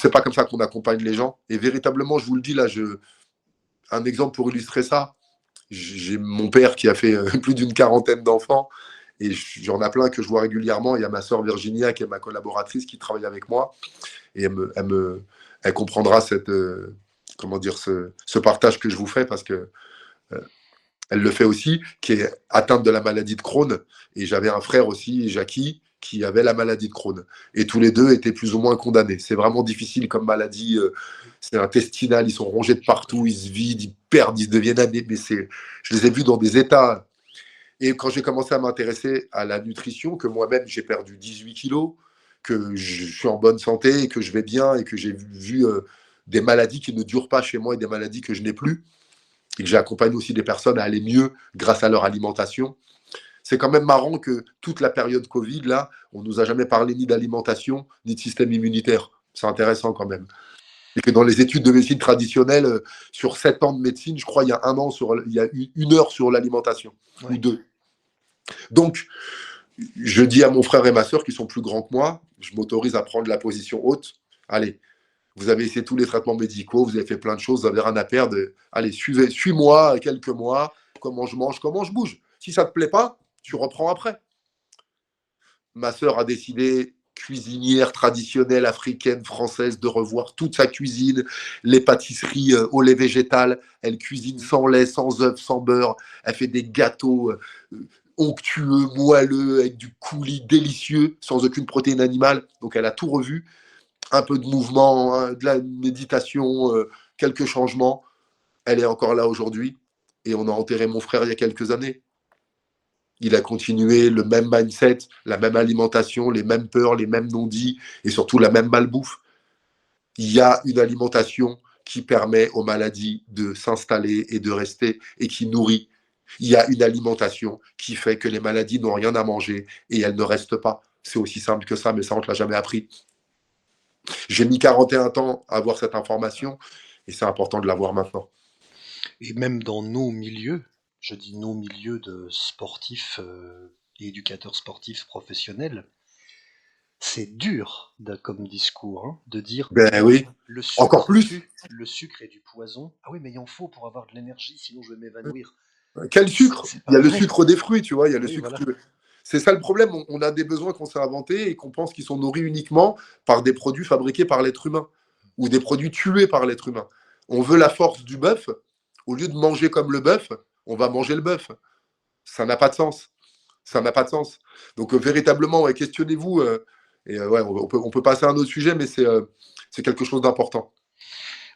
pas comme ça qu'on accompagne les gens. Et véritablement, je vous le dis là, un exemple pour illustrer ça. J'ai mon père qui a fait plus d'une quarantaine d'enfants. Et j'en ai plein que je vois régulièrement. Il y a ma sœur Virginia qui est ma collaboratrice qui travaille avec moi. Et elle comprendra ce partage que je vous fais parce que elle le fait aussi, qui est atteinte de la maladie de Crohn. Et j'avais un frère aussi, Jackie, qui avait la maladie de Crohn. Et tous les deux étaient plus ou moins condamnés. C'est vraiment difficile comme maladie. C'est intestinal, ils sont rongés de partout, ils se vident, ils perdent, ils deviennent années. Mais je les ai vus dans des états. Et quand j'ai commencé à m'intéresser à la nutrition, que moi-même j'ai perdu 18 kilos, que je suis en bonne santé, et que je vais bien, et que j'ai vu des maladies qui ne durent pas chez moi et des maladies que je n'ai plus, et que j'accompagne aussi des personnes à aller mieux grâce à leur alimentation. C'est quand même marrant que toute la période Covid, là, on ne nous a jamais parlé ni d'alimentation, ni de système immunitaire. C'est intéressant quand même. Et que dans les études de médecine traditionnelle, sur 7 ans de médecine, je crois il y a 1 an, il y a eu 1 heure sur l'alimentation, ou 2. Donc, je dis à mon frère et ma sœur qui sont plus grands que moi, je m'autorise à prendre la position haute. Allez, vous avez essayé tous les traitements médicaux, vous avez fait plein de choses, vous avez rien à perdre. Allez, suis-moi quelques mois, comment je mange, comment je bouge. Si ça ne te plaît pas, tu reprends après. Ma sœur a décidé, cuisinière traditionnelle africaine, française, de revoir toute sa cuisine, les pâtisseries au lait végétal. Elle cuisine sans lait, sans œufs, sans beurre. Elle fait des gâteaux onctueux, moelleux, avec du coulis délicieux, sans aucune protéine animale. Donc elle a tout revu. Un peu de mouvement, hein, de la méditation, quelques changements. Elle est encore là aujourd'hui. Et on a enterré mon frère il y a quelques années. Il a continué le même mindset, la même alimentation, les mêmes peurs, les mêmes non-dits et surtout la même malbouffe. Il y a une alimentation qui permet aux maladies de s'installer et de rester et qui nourrit. Il y a une alimentation qui fait que les maladies n'ont rien à manger et elles ne restent pas. C'est aussi simple que ça, mais ça, on ne te l'a jamais appris. J'ai mis 41 ans à avoir cette information et c'est important de l'avoir maintenant. Et même dans nos milieux, je dis nos milieux de sportifs et éducateurs sportifs professionnels, c'est dur comme discours hein, de dire oui. Le sucre, encore plus. Le sucre est du poison. Ah oui, mais il en faut pour avoir de l'énergie, sinon je vais m'évanouir. Quel sucre? Il y a le sucre des fruits, tu vois, il y a le oui, sucre. Voilà. C'est ça le problème, on a des besoins qu'on s'est inventés et qu'on pense qu'ils sont nourris uniquement par des produits fabriqués par l'être humain ou des produits tués par l'être humain. On veut la force du bœuf, au lieu de manger comme le bœuf, on va manger le bœuf. Ça n'a pas de sens. Ça n'a pas de sens. Donc véritablement, ouais, questionnez-vous. Ouais, on peut passer à un autre sujet, mais c'est quelque chose d'important.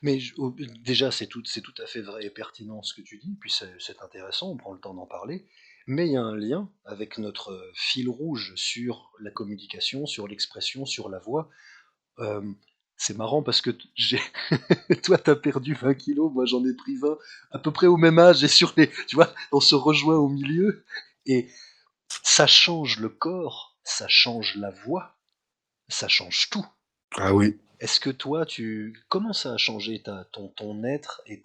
Mais déjà, c'est tout à fait vrai et pertinent ce que tu dis, puis c'est intéressant, on prend le temps d'en parler. Mais il y a un lien avec notre fil rouge sur la communication, sur l'expression, sur la voix. C'est marrant parce que toi, t'as perdu 20 kilos, moi j'en ai pris 20, à peu près au même âge, et tu vois, on se rejoint au milieu, et ça change le corps, ça change la voix, ça change tout. Ah oui. Est-ce que toi, comment ça a changé ton être et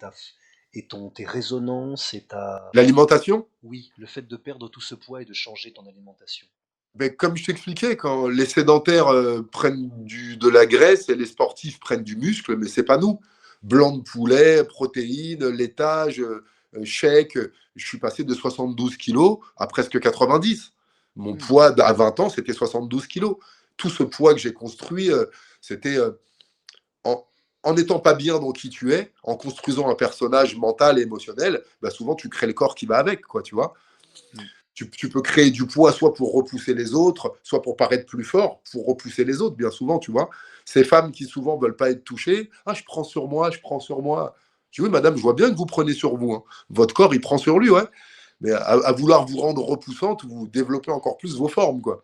tes résonances et L'alimentation? Oui, le fait de perdre tout ce poids et de changer ton alimentation. Ben, comme je t'expliquais, quand les sédentaires prennent de la graisse et les sportifs prennent du muscle, mais c'est pas nous. Blanc de poulet, protéines, laitage, shake. Je suis passé de 72 kilos à presque 90. Mon poids à 20 ans, c'était 72 kilos. Tout ce poids que j'ai construit, c'était en n'étant pas bien dans qui tu es, en construisant un personnage mental et émotionnel, bah souvent tu crées le corps qui va avec, quoi, tu vois. Tu peux créer du poids soit pour repousser les autres, soit pour paraître plus fort, pour repousser les autres, bien souvent, tu vois. Ces femmes qui souvent veulent pas être touchées, ah, je prends sur moi, je prends sur moi. Je dis, oui, madame, je vois bien que vous prenez sur vous. Hein. Votre corps, il prend sur lui, ouais. Mais à vouloir vous rendre repoussante, vous développez encore plus vos formes, quoi.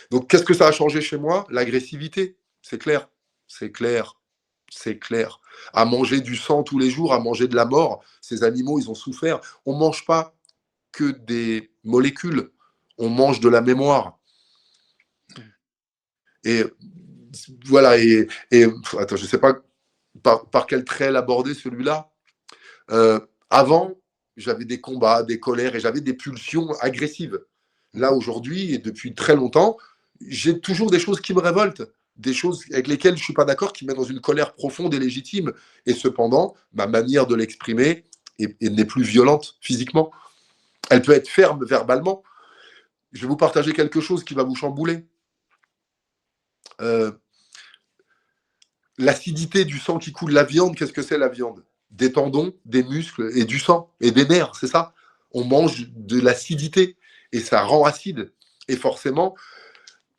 Donc, qu'est-ce que ça a changé chez moi? L'agressivité, c'est clair. c'est clair. C'est clair. À manger du sang tous les jours, à manger de la mort, ces animaux, ils ont souffert. On ne mange pas que des molécules, on mange de la mémoire. Et voilà, attends, je ne sais pas par quel trait l'aborder celui-là. Avant, j'avais des combats, des colères et j'avais des pulsions agressives. Là, aujourd'hui, et depuis très longtemps, j'ai toujours des choses qui me révoltent, des choses avec lesquelles je ne suis pas d'accord, qui me mettent dans une colère profonde et légitime. Et cependant, ma manière de l'exprimer n'est plus violente physiquement. Elle peut être ferme verbalement. Je vais vous partager quelque chose qui va vous chambouler. L'acidité du sang qui coule la viande, qu'est-ce que c'est la viande? Des tendons, des muscles et du sang et des nerfs, c'est ça. On mange de l'acidité et ça rend acide. Et forcément,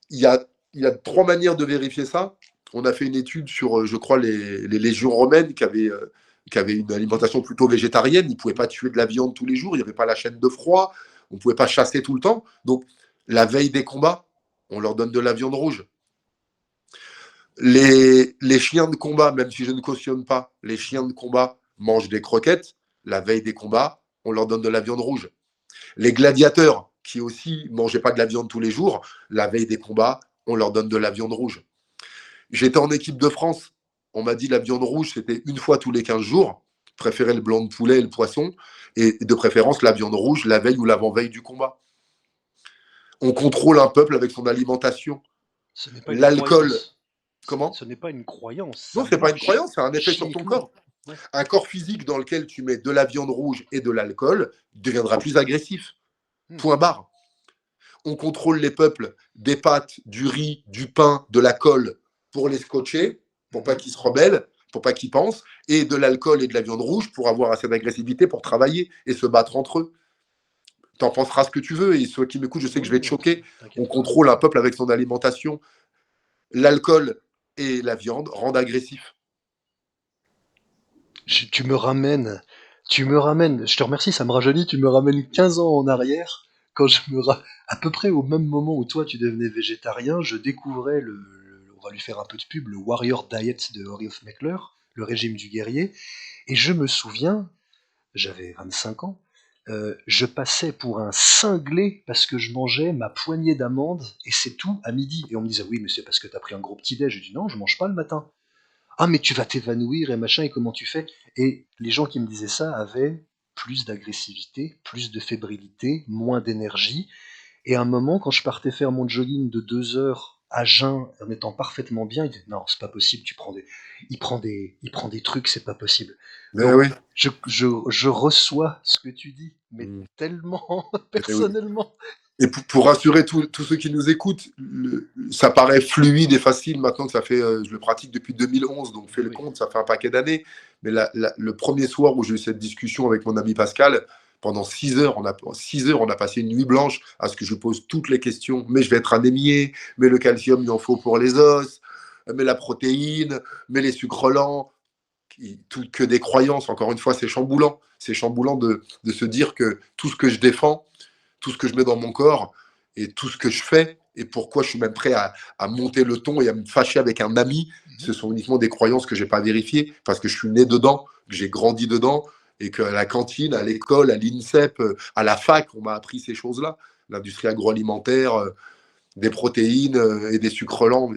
il y a 3 manières de vérifier ça. On a fait une étude sur, je crois, les légions romaines qui avaient une alimentation plutôt végétarienne. Ils ne pouvaient pas tuer de la viande tous les jours, il n'y avait pas la chaîne de froid, on ne pouvait pas chasser tout le temps. Donc, la veille des combats, on leur donne de la viande rouge. Les chiens de combat, même si je ne cautionne pas, les chiens de combat mangent des croquettes. La veille des combats, on leur donne de la viande rouge. Les gladiateurs, qui aussi ne mangeaient pas de la viande tous les jours, la veille des combats, on leur donne de la viande rouge. J'étais en équipe de France. On m'a dit la viande rouge, c'était une fois tous les 15 jours. Je préférais le blanc de poulet et le poisson. Et de préférence, la viande rouge, la veille ou l'avant-veille du combat. On contrôle un peuple avec son alimentation. L'alcool. Comment? Ce n'est pas une croyance. Non, ce n'est pas une croyance, c'est un effet sur ton corps. Ouais. Un corps physique dans lequel tu mets de la viande rouge et de l'alcool deviendra plus agressif. Point barre. On contrôle les peuples des pâtes, du riz, du pain, de la colle pour les scotcher, pour pas qu'ils se rebellent, pour pas qu'ils pensent, et de l'alcool et de la viande rouge pour avoir assez d'agressivité pour travailler et se battre entre eux. T'en penseras ce que tu veux, et ceux qui m'écoutent, je sais que je vais te choquer. On contrôle un peuple avec son alimentation. L'alcool et la viande rendent agressif. Tu me ramènes, je te remercie, ça me rajeunit, tu me ramènes 15 ans en arrière, quand à peu près au même moment où toi tu devenais végétarien, je découvrais on va lui faire un peu de pub, le Warrior Diet de Henry Hofmeckler, le régime du guerrier, et je me souviens, j'avais 25 ans, je passais pour un cinglé parce que je mangeais ma poignée d'amandes et c'est tout à midi. Et on me disait oui mais c'est parce que t'as pris un gros petit-déj. Je dis non, je mange pas le matin. Ah mais tu vas t'évanouir et machin et comment tu fais? Et les gens qui me disaient ça avaient plus d'agressivité, plus de fébrilité, moins d'énergie. Et à un moment quand je partais faire mon jogging de 2 heures à jeun en étant parfaitement bien, il disait non c'est pas possible, il prend des trucs, c'est pas possible. Donc, oui. Je reçois ce que tu dis, mais tellement personnellement. Et pour rassurer tous ceux qui nous écoutent, ça paraît fluide et facile maintenant que ça fait, je le pratique depuis 2011, donc fais le compte, ça fait un paquet d'années. Mais le premier soir où j'ai eu cette discussion avec mon ami Pascal, pendant 6 heures, on a passé une nuit blanche à ce que je pose toutes les questions. Mais je vais être anémié, mais le calcium, il en faut pour les os, mais la protéine, mais les sucres lents, que des croyances. Encore une fois, c'est chamboulant. C'est chamboulant de se dire que tout ce que je défends, tout ce que je mets dans mon corps et tout ce que je fais, et pourquoi je suis même prêt à monter le ton et à me fâcher avec un ami, ce sont uniquement des croyances que je n'ai pas vérifiées, parce que je suis né dedans, que j'ai grandi dedans, et qu'à la cantine, à l'école, à l'INSEP, à la fac, on m'a appris ces choses-là. L'industrie agroalimentaire, des protéines et des sucres lents,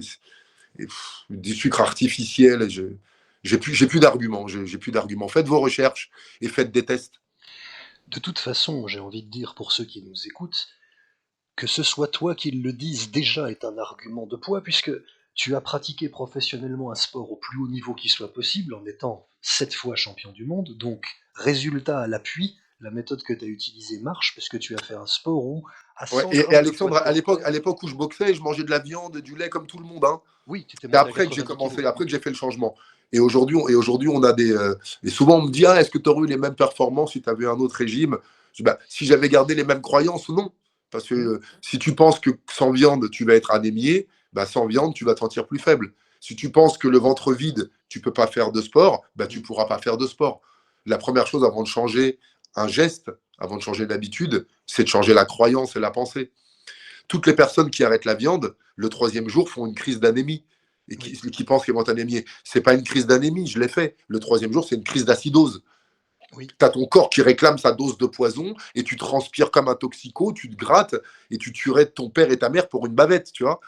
des sucres artificiels. J'ai plus d'arguments. J'ai plus d'arguments. Faites vos recherches et faites des tests. De toute façon, j'ai envie de dire pour ceux qui nous écoutent, que ce soit toi qui le dise déjà est un argument de poids, puisque tu as pratiqué professionnellement un sport au plus haut niveau qui soit possible, en étant 7 fois champion du monde. Donc, résultat à l'appui, la méthode que tu as utilisée marche, parce que tu as fait un sport où... et Alexandre, à l'époque où je boxais, je mangeais de la viande, du lait comme tout le monde. Hein. Oui, tu t'es et après que j'ai commencé, après que j'ai fait le changement. Et aujourd'hui, on a des... et souvent, on me dit, est-ce que tu aurais eu les mêmes performances si tu avais un autre régime? Je dis, si j'avais gardé les mêmes croyances, non. Parce que si tu penses que sans viande, tu vas être anémié, sans viande, tu vas te sentir plus faible. Si tu penses que le ventre vide, tu ne peux pas faire de sport, tu ne pourras pas faire de sport. La première chose avant de changer un geste, avant de changer d'habitude, c'est de changer la croyance et la pensée. Toutes les personnes qui arrêtent la viande, le 3e jour, font une crise d'anémie. et qui pensent qu'ils vont t'anémier. C'est pas une crise d'anémie, je l'ai fait. Le 3e jour, c'est une crise d'acidose. Oui. Tu as ton corps qui réclame sa dose de poison et tu transpires comme un toxico, tu te grattes et tu tuerais ton père et ta mère pour une bavette, tu vois.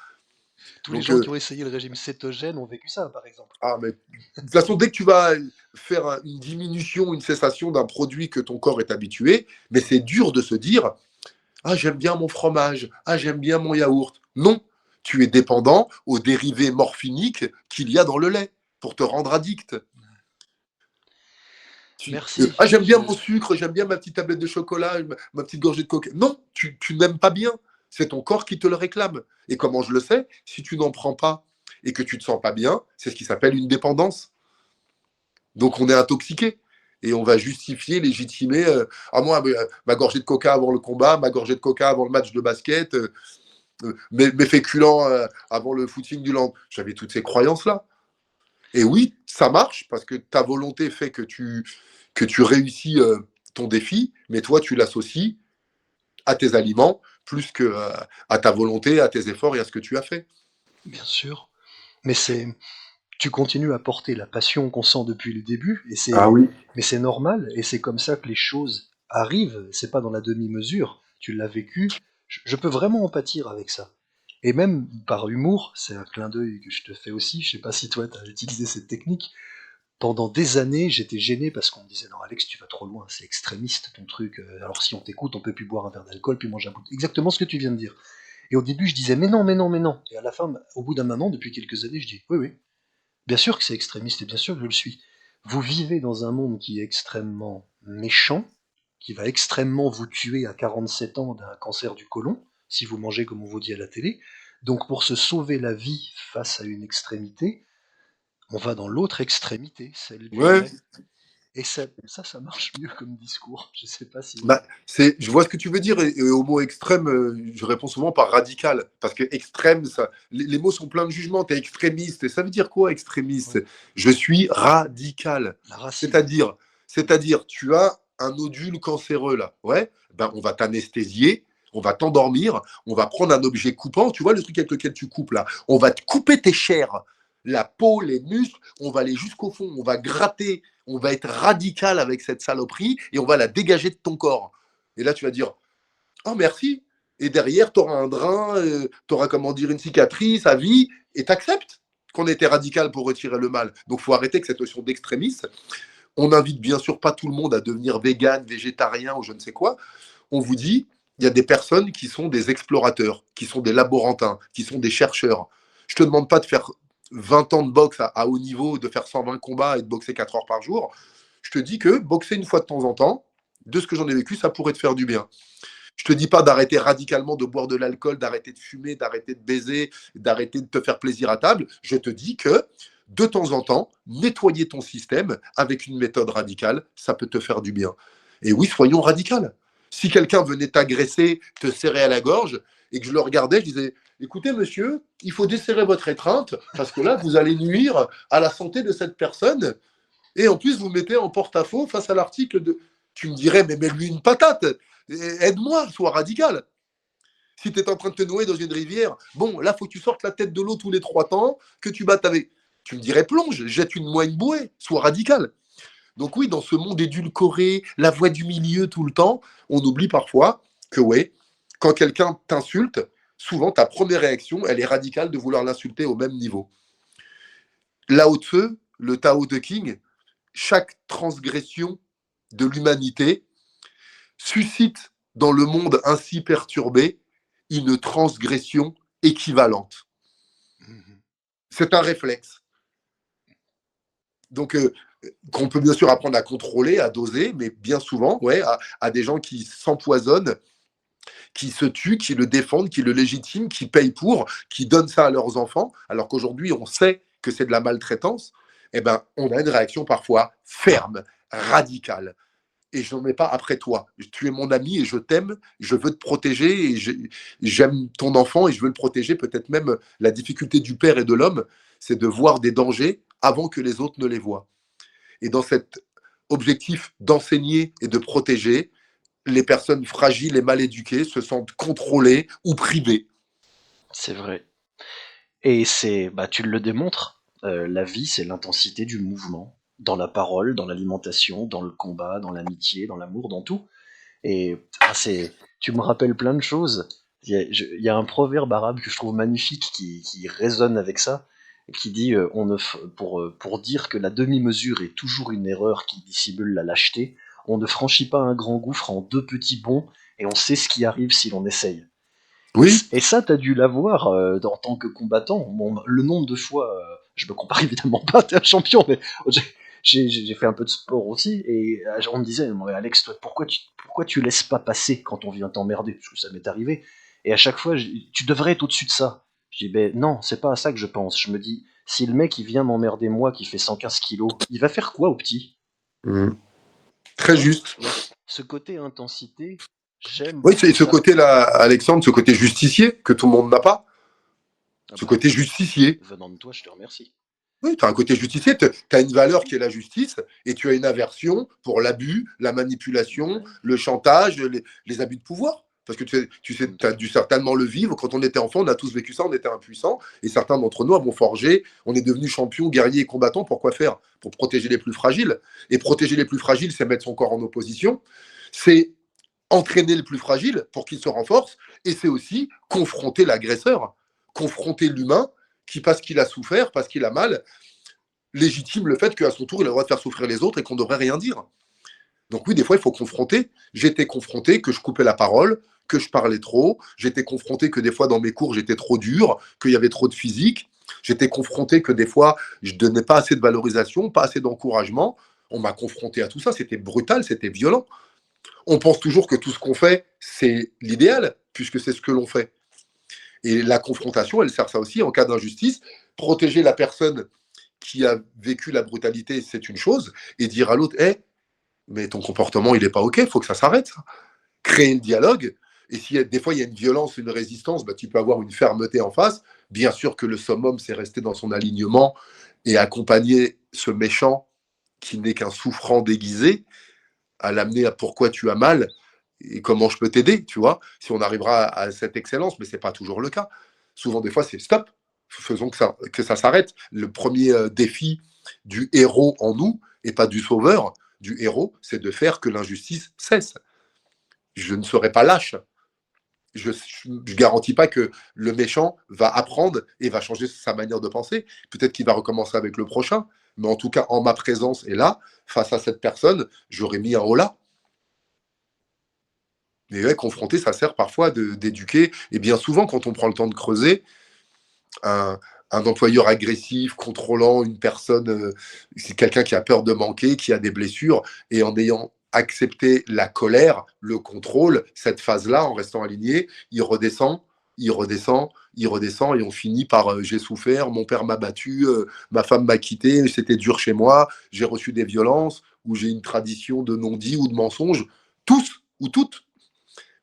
Tous les gens qui ont essayé le régime cétogène ont vécu ça, par exemple. Ah, mais de toute façon, dès que tu vas faire une diminution, une cessation d'un produit que ton corps est habitué, mais c'est dur de se dire « Ah, j'aime bien mon fromage. Ah, j'aime bien mon yaourt. » Non, tu es dépendant aux dérivés morphiniques qu'il y a dans le lait pour te rendre addict. Merci. Ah, j'aime bien mon sucre, j'aime bien ma petite tablette de chocolat, ma petite gorgée de coca. Non, tu n'aimes pas bien. C'est ton corps qui te le réclame. Et comment je le sais? Si tu n'en prends pas et que tu ne te sens pas bien, c'est ce qui s'appelle une dépendance. Donc on est intoxiqué. Et on va justifier, légitimer moi, ma gorgée de coca avant le combat, ma gorgée de coca avant le match de basket, mes féculents avant le footing du lendemain. J'avais toutes ces croyances-là. Et oui, ça marche parce que ta volonté fait que tu réussis ton défi, mais toi, tu l'associes à tes aliments plus à ta volonté, à tes efforts et à ce que tu as fait. Bien sûr. Mais tu continues à porter la passion qu'on sent depuis le début, mais c'est normal, et c'est comme ça que les choses arrivent, c'est pas dans la demi-mesure. Tu l'as vécu, je peux vraiment en pâtir avec ça. Et même par humour, c'est un clin d'œil que je te fais aussi, je sais pas si toi tu as utilisé cette technique. Pendant des années, j'étais gêné parce qu'on me disait « Non Alex, tu vas trop loin, c'est extrémiste ton truc, alors si on t'écoute, on peut plus boire un verre d'alcool, puis manger un bout de... » Exactement ce que tu viens de dire. Et au début, je disais « Mais non, mais non, mais non !» Et à la fin, au bout d'un moment, depuis quelques années, je dis « Oui, oui, bien sûr que c'est extrémiste, et bien sûr que je le suis. Vous vivez dans un monde qui est extrêmement méchant, qui va extrêmement vous tuer à 47 ans d'un cancer du côlon, si vous mangez comme on vous dit à la télé. Donc pour se sauver la vie face à une extrémité, on va dans l'autre extrémité, celle du lait. Et ça marche mieux comme discours. Je sais pas si... je vois ce que tu veux dire, et au mot extrême, je réponds souvent par radical, parce que extrême, les mots sont pleins de jugements. T'es extrémiste, et ça veut dire quoi, extrémiste? Je suis radical. C'est-à-dire, tu as un nodule cancéreux, là. Ouais, on va t'anesthésier, on va t'endormir, on va prendre un objet coupant, tu vois le truc avec lequel tu coupes, là. On va te couper tes chairs, la peau, les muscles, on va aller jusqu'au fond, on va gratter, on va être radical avec cette saloperie et on va la dégager de ton corps. Et là, tu vas dire « Oh, merci !» Et derrière, tu auras un drain, tu auras, une cicatrice à vie, et tu acceptes qu'on était radical pour retirer le mal. Donc, il faut arrêter avec cette notion d'extrémiste. On n'invite bien sûr pas tout le monde à devenir vegan, végétarien ou je ne sais quoi. On vous dit, il y a des personnes qui sont des explorateurs, qui sont des laborantins, qui sont des chercheurs. Je ne te demande pas de faire 20 ans de boxe à haut niveau, de faire 120 combats et de boxer 4 heures par jour. Je te dis que boxer une fois de temps en temps, de ce que j'en ai vécu, ça pourrait te faire du bien. Je te dis pas d'arrêter radicalement de boire de l'alcool, d'arrêter de fumer, d'arrêter de baiser, d'arrêter de te faire plaisir à table. Je te dis que de temps en temps, nettoyer ton système avec une méthode radicale, ça peut te faire du bien. Et oui, soyons radicaux. Si quelqu'un venait t'agresser, te serrer à la gorge, et que je le regardais, je disais « Écoutez, monsieur, il faut desserrer votre étreinte, parce que là, vous allez nuire à la santé de cette personne. Et en plus, vous mettez en porte-à-faux face à l'article de... » Tu me dirais « Mais mets-lui une patate. Aide-moi, sois radical. » Si tu es en train de te noyer dans une rivière, bon, là, il faut que tu sortes la tête de l'eau tous les 3 temps, que tu battes avec... Tu me dirais « Plonge, jette-moi une bouée, sois radical. » Donc oui, dans ce monde édulcoré, la voix du milieu tout le temps, on oublie parfois que ouais, quand quelqu'un t'insulte, souvent ta première réaction, elle est radicale de vouloir l'insulter au même niveau. Lao Tzu, le Tao de King, chaque transgression de l'humanité suscite dans le monde ainsi perturbé une transgression équivalente. C'est un réflexe. Donc, qu'on peut bien sûr apprendre à contrôler, à doser, mais bien souvent, ouais, à des gens qui s'empoisonnent, qui se tuent, qui le défendent, qui le légitiment, qui payent pour, qui donnent ça à leurs enfants, alors qu'aujourd'hui, on sait que c'est de la maltraitance, eh ben, on a une réaction parfois ferme, radicale. Et je n'en mets pas après toi. Tu es mon ami et je t'aime, je veux te protéger, et j'aime ton enfant et je veux le protéger. Peut-être même la difficulté du père et de l'homme, c'est de voir des dangers avant que les autres ne les voient. Et dans cet objectif d'enseigner et de protéger, les personnes fragiles et mal éduquées se sentent contrôlées ou privées. C'est vrai. Et tu le démontres. La vie, c'est l'intensité du mouvement, dans la parole, dans l'alimentation, dans le combat, dans l'amitié, dans l'amour, dans tout. Et tu me rappelles plein de choses. Il y a un proverbe arabe que je trouve magnifique qui résonne avec ça, qui dit pour dire que la demi-mesure est toujours une erreur qui dissimule la lâcheté, on ne franchit pas un grand gouffre en 2 petits bonds, et on sait ce qui arrive si l'on essaye. Oui. Et ça, t'as dû l'avoir en tant que combattant. Bon, le nombre de fois, je me compare évidemment pas, t'es un champion, mais j'ai fait un peu de sport aussi, et on me disait, mais Alex, toi, pourquoi tu laisses pas passer quand on vient t'emmerder? Parce que ça m'est arrivé. Et à chaque fois, tu devrais être au-dessus de ça. Je dis, ben non, c'est pas à ça que je pense. Je me dis, si le mec il vient m'emmerder moi qui fait 115 kilos, il va faire quoi au petit? Très juste. Ce côté intensité, j'aime. Oui, c'est ce côté-là, Alexandre, ce côté justicier que tout le monde n'a pas. Ce côté justicier. Venant de toi, je te remercie. Oui, tu as un côté justicier, tu as une valeur qui est la justice, et tu as une aversion pour l'abus, la manipulation, le chantage, les abus de pouvoir. Parce que tu as dû certainement le vivre. Quand on était enfant, on a tous vécu ça, on était impuissants. Et certains d'entre nous avons forgé, on est devenus champions, guerriers et combattants. Pourquoi faire? Pour protéger les plus fragiles. Et protéger les plus fragiles, c'est mettre son corps en opposition. C'est entraîner le plus fragile pour qu'il se renforce. Et c'est aussi confronter l'agresseur, confronter l'humain qui, parce qu'il a souffert, parce qu'il a mal, légitime le fait qu'à son tour, il a le droit de faire souffrir les autres et qu'on ne devrait rien dire. Donc oui, des fois, il faut confronter. J'étais confronté que je coupais la parole, que je parlais trop. J'étais confronté que des fois, dans mes cours, j'étais trop dur, qu'il y avait trop de physique. J'étais confronté que des fois, je ne donnais pas assez de valorisation, pas assez d'encouragement. On m'a confronté à tout ça. C'était brutal, c'était violent. On pense toujours que tout ce qu'on fait, c'est l'idéal, puisque c'est ce que l'on fait. Et la confrontation, elle sert ça aussi en cas d'injustice. Protéger la personne qui a vécu la brutalité, c'est une chose. Et dire à l'autre, mais ton comportement, il n'est pas OK, il faut que ça s'arrête. Ça. Créer le dialogue. Et si des fois, il y a une violence, une résistance, tu peux avoir une fermeté en face. Bien sûr que le summum, c'est rester dans son alignement et accompagner ce méchant qui n'est qu'un souffrant déguisé à l'amener à pourquoi tu as mal et comment je peux t'aider, tu vois, si on arrivera à cette excellence, mais ce n'est pas toujours le cas. Souvent, des fois, c'est stop, faisons que ça s'arrête. Le premier défi du héros en nous, et pas du sauveur, du héros, c'est de faire que l'injustice cesse. Je ne serai pas lâche. Je ne garantis pas que le méchant va apprendre et va changer sa manière de penser. Peut-être qu'il va recommencer avec le prochain, mais en tout cas, en ma présence et là, face à cette personne, j'aurais mis un holà. Mais ouais, confronter, ça sert parfois d'éduquer. Et bien souvent, quand on prend le temps de creuser, un employeur agressif, contrôlant une personne, c'est quelqu'un qui a peur de manquer, qui a des blessures, et en ayant accepté la colère, le contrôle, cette phase-là, en restant aligné, il redescend, et on finit par j'ai souffert, mon père m'a battu, ma femme m'a quitté, c'était dur chez moi, j'ai reçu des violences, ou j'ai une tradition de non-dit ou de mensonge, tous ou toutes.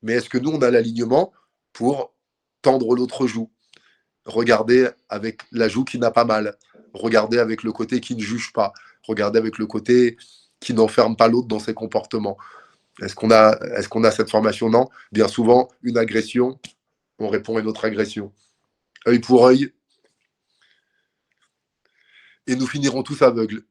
Mais est-ce que nous, on a l'alignement pour tendre l'autre joue? Regarder avec la joue qui n'a pas mal. Regarder avec le côté qui ne juge pas. Regarder avec le côté qui n'enferme pas l'autre dans ses comportements. Est-ce qu'on a cette formation? Non. Bien souvent, une agression, on répond à une autre agression. Œil pour œil. Et nous finirons tous aveugles.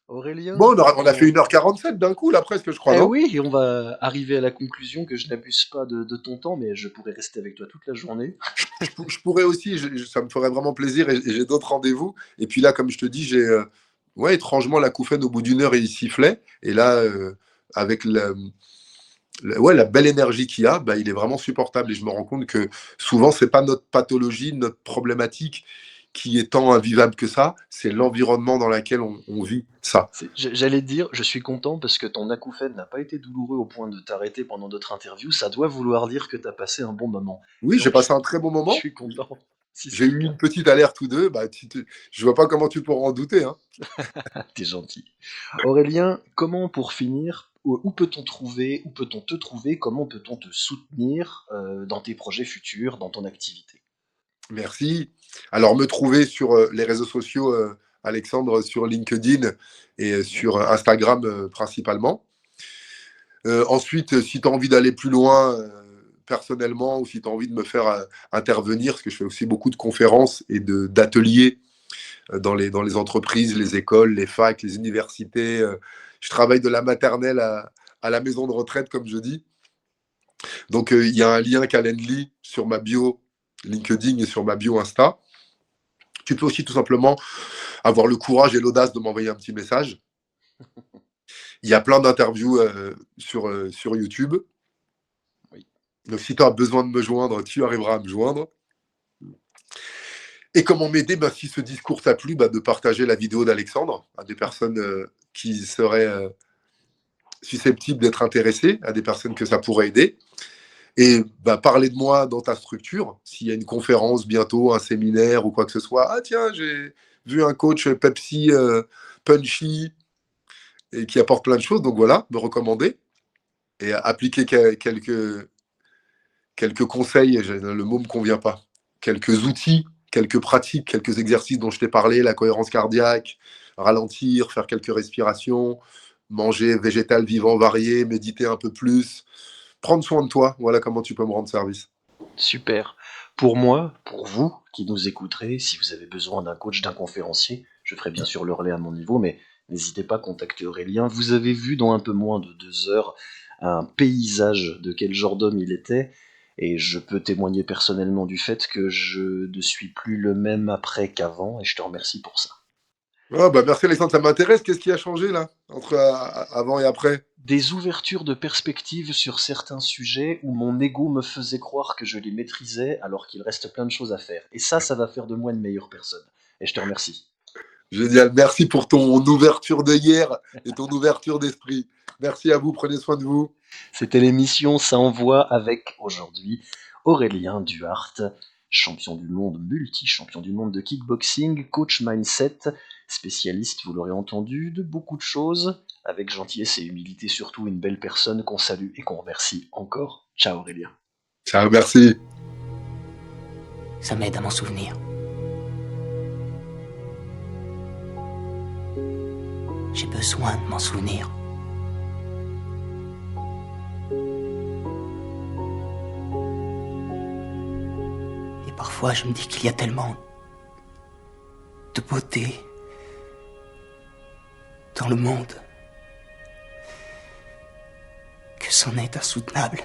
Aurélien. Bon, on a fait 1h47 d'un coup, là, presque, je crois. Non oui, et on va arriver à la conclusion que je n'abuse pas de ton temps, mais je pourrais rester avec toi toute la journée. Je pourrais aussi, ça me ferait vraiment plaisir, et j'ai d'autres rendez-vous. Et puis là, comme je te dis, j'ai étrangement l'acouphène au bout d'1 heure et il sifflait. Et là, avec la belle énergie qu'il y a, il est vraiment supportable. Et je me rends compte que souvent, c'est pas notre pathologie, notre problématique qui est tant invivable que ça, c'est l'environnement dans lequel on vit ça. J'allais te dire, je suis content parce que ton acouphène n'a pas été douloureux au point de t'arrêter pendant notre interview, ça doit vouloir dire que tu as passé un bon moment. Oui, j'ai passé un très bon moment. Je suis content. J'ai eu une petite alerte ou deux, je vois pas comment tu pourras en douter. Hein. T'es gentil. Aurélien, comment pour finir, où peut-on te trouver, comment peut-on te soutenir dans tes projets futurs, dans ton activité? Merci. Alors, me trouver sur les réseaux sociaux, Alexandre, sur LinkedIn et sur Instagram principalement. Ensuite, si tu as envie d'aller plus loin, personnellement ou si tu as envie de me faire intervenir, parce que je fais aussi beaucoup de conférences et d'ateliers dans les entreprises, les écoles, les facs, les universités. Je travaille de la maternelle à la maison de retraite, comme je dis. Donc, il y a un lien Calendly sur ma bio LinkedIn et sur ma bio Insta. Tu peux aussi tout simplement avoir le courage et l'audace de m'envoyer un petit message. Il y a plein d'interviews sur YouTube. Oui. Donc, si tu as besoin de me joindre, tu arriveras à me joindre. Et comment m'aider, si ce discours t'a plu, de partager la vidéo d'Alexandre à des personnes qui seraient susceptibles d'être intéressées, à des personnes que ça pourrait aider. Et parler de moi dans ta structure. S'il y a une conférence bientôt, un séminaire ou quoi que ce soit. Ah tiens, j'ai vu un coach Pepsi punchy et qui apporte plein de choses. Donc voilà, me recommander et appliquer quelques conseils. Le mot ne me convient pas. Quelques outils, quelques pratiques, quelques exercices dont je t'ai parlé, la cohérence cardiaque, ralentir, faire quelques respirations, manger végétal, vivant, varié, méditer un peu plus, prendre soin de toi. Voilà comment tu peux me rendre service. Super. Pour moi, pour vous qui nous écouterez, si vous avez besoin d'un coach, d'un conférencier, je ferai bien sûr le relais à mon niveau, mais n'hésitez pas à contacter Aurélien. Vous avez vu dans un peu moins de 2 heures un paysage de quel genre d'homme il était, et je peux témoigner personnellement du fait que je ne suis plus le même après qu'avant, et je te remercie pour ça. Oh, merci Alexandre, ça m'intéresse. Qu'est-ce qui a changé là, entre avant et après? Des ouvertures de perspective sur certains sujets où mon ego me faisait croire que je les maîtrisais alors qu'il reste plein de choses à faire. Et ça va faire de moi une meilleure personne. Et je te remercie. Génial, merci pour ton ouverture de hier et ton ouverture d'esprit. Merci à vous, prenez soin de vous. C'était l'émission Ça Envoie avec aujourd'hui Aurélien Duhart, champion du monde, multi-champion du monde de kickboxing, coach mindset, spécialiste, vous l'aurez entendu, de beaucoup de choses, avec gentillesse et humilité, surtout une belle personne qu'on salue et qu'on remercie encore. Ciao Aurélien. Ciao, merci. Ça m'aide à m'en souvenir. J'ai besoin de m'en souvenir. Et parfois, je me dis qu'il y a tellement de beauté dans le monde que c'en est insoutenable.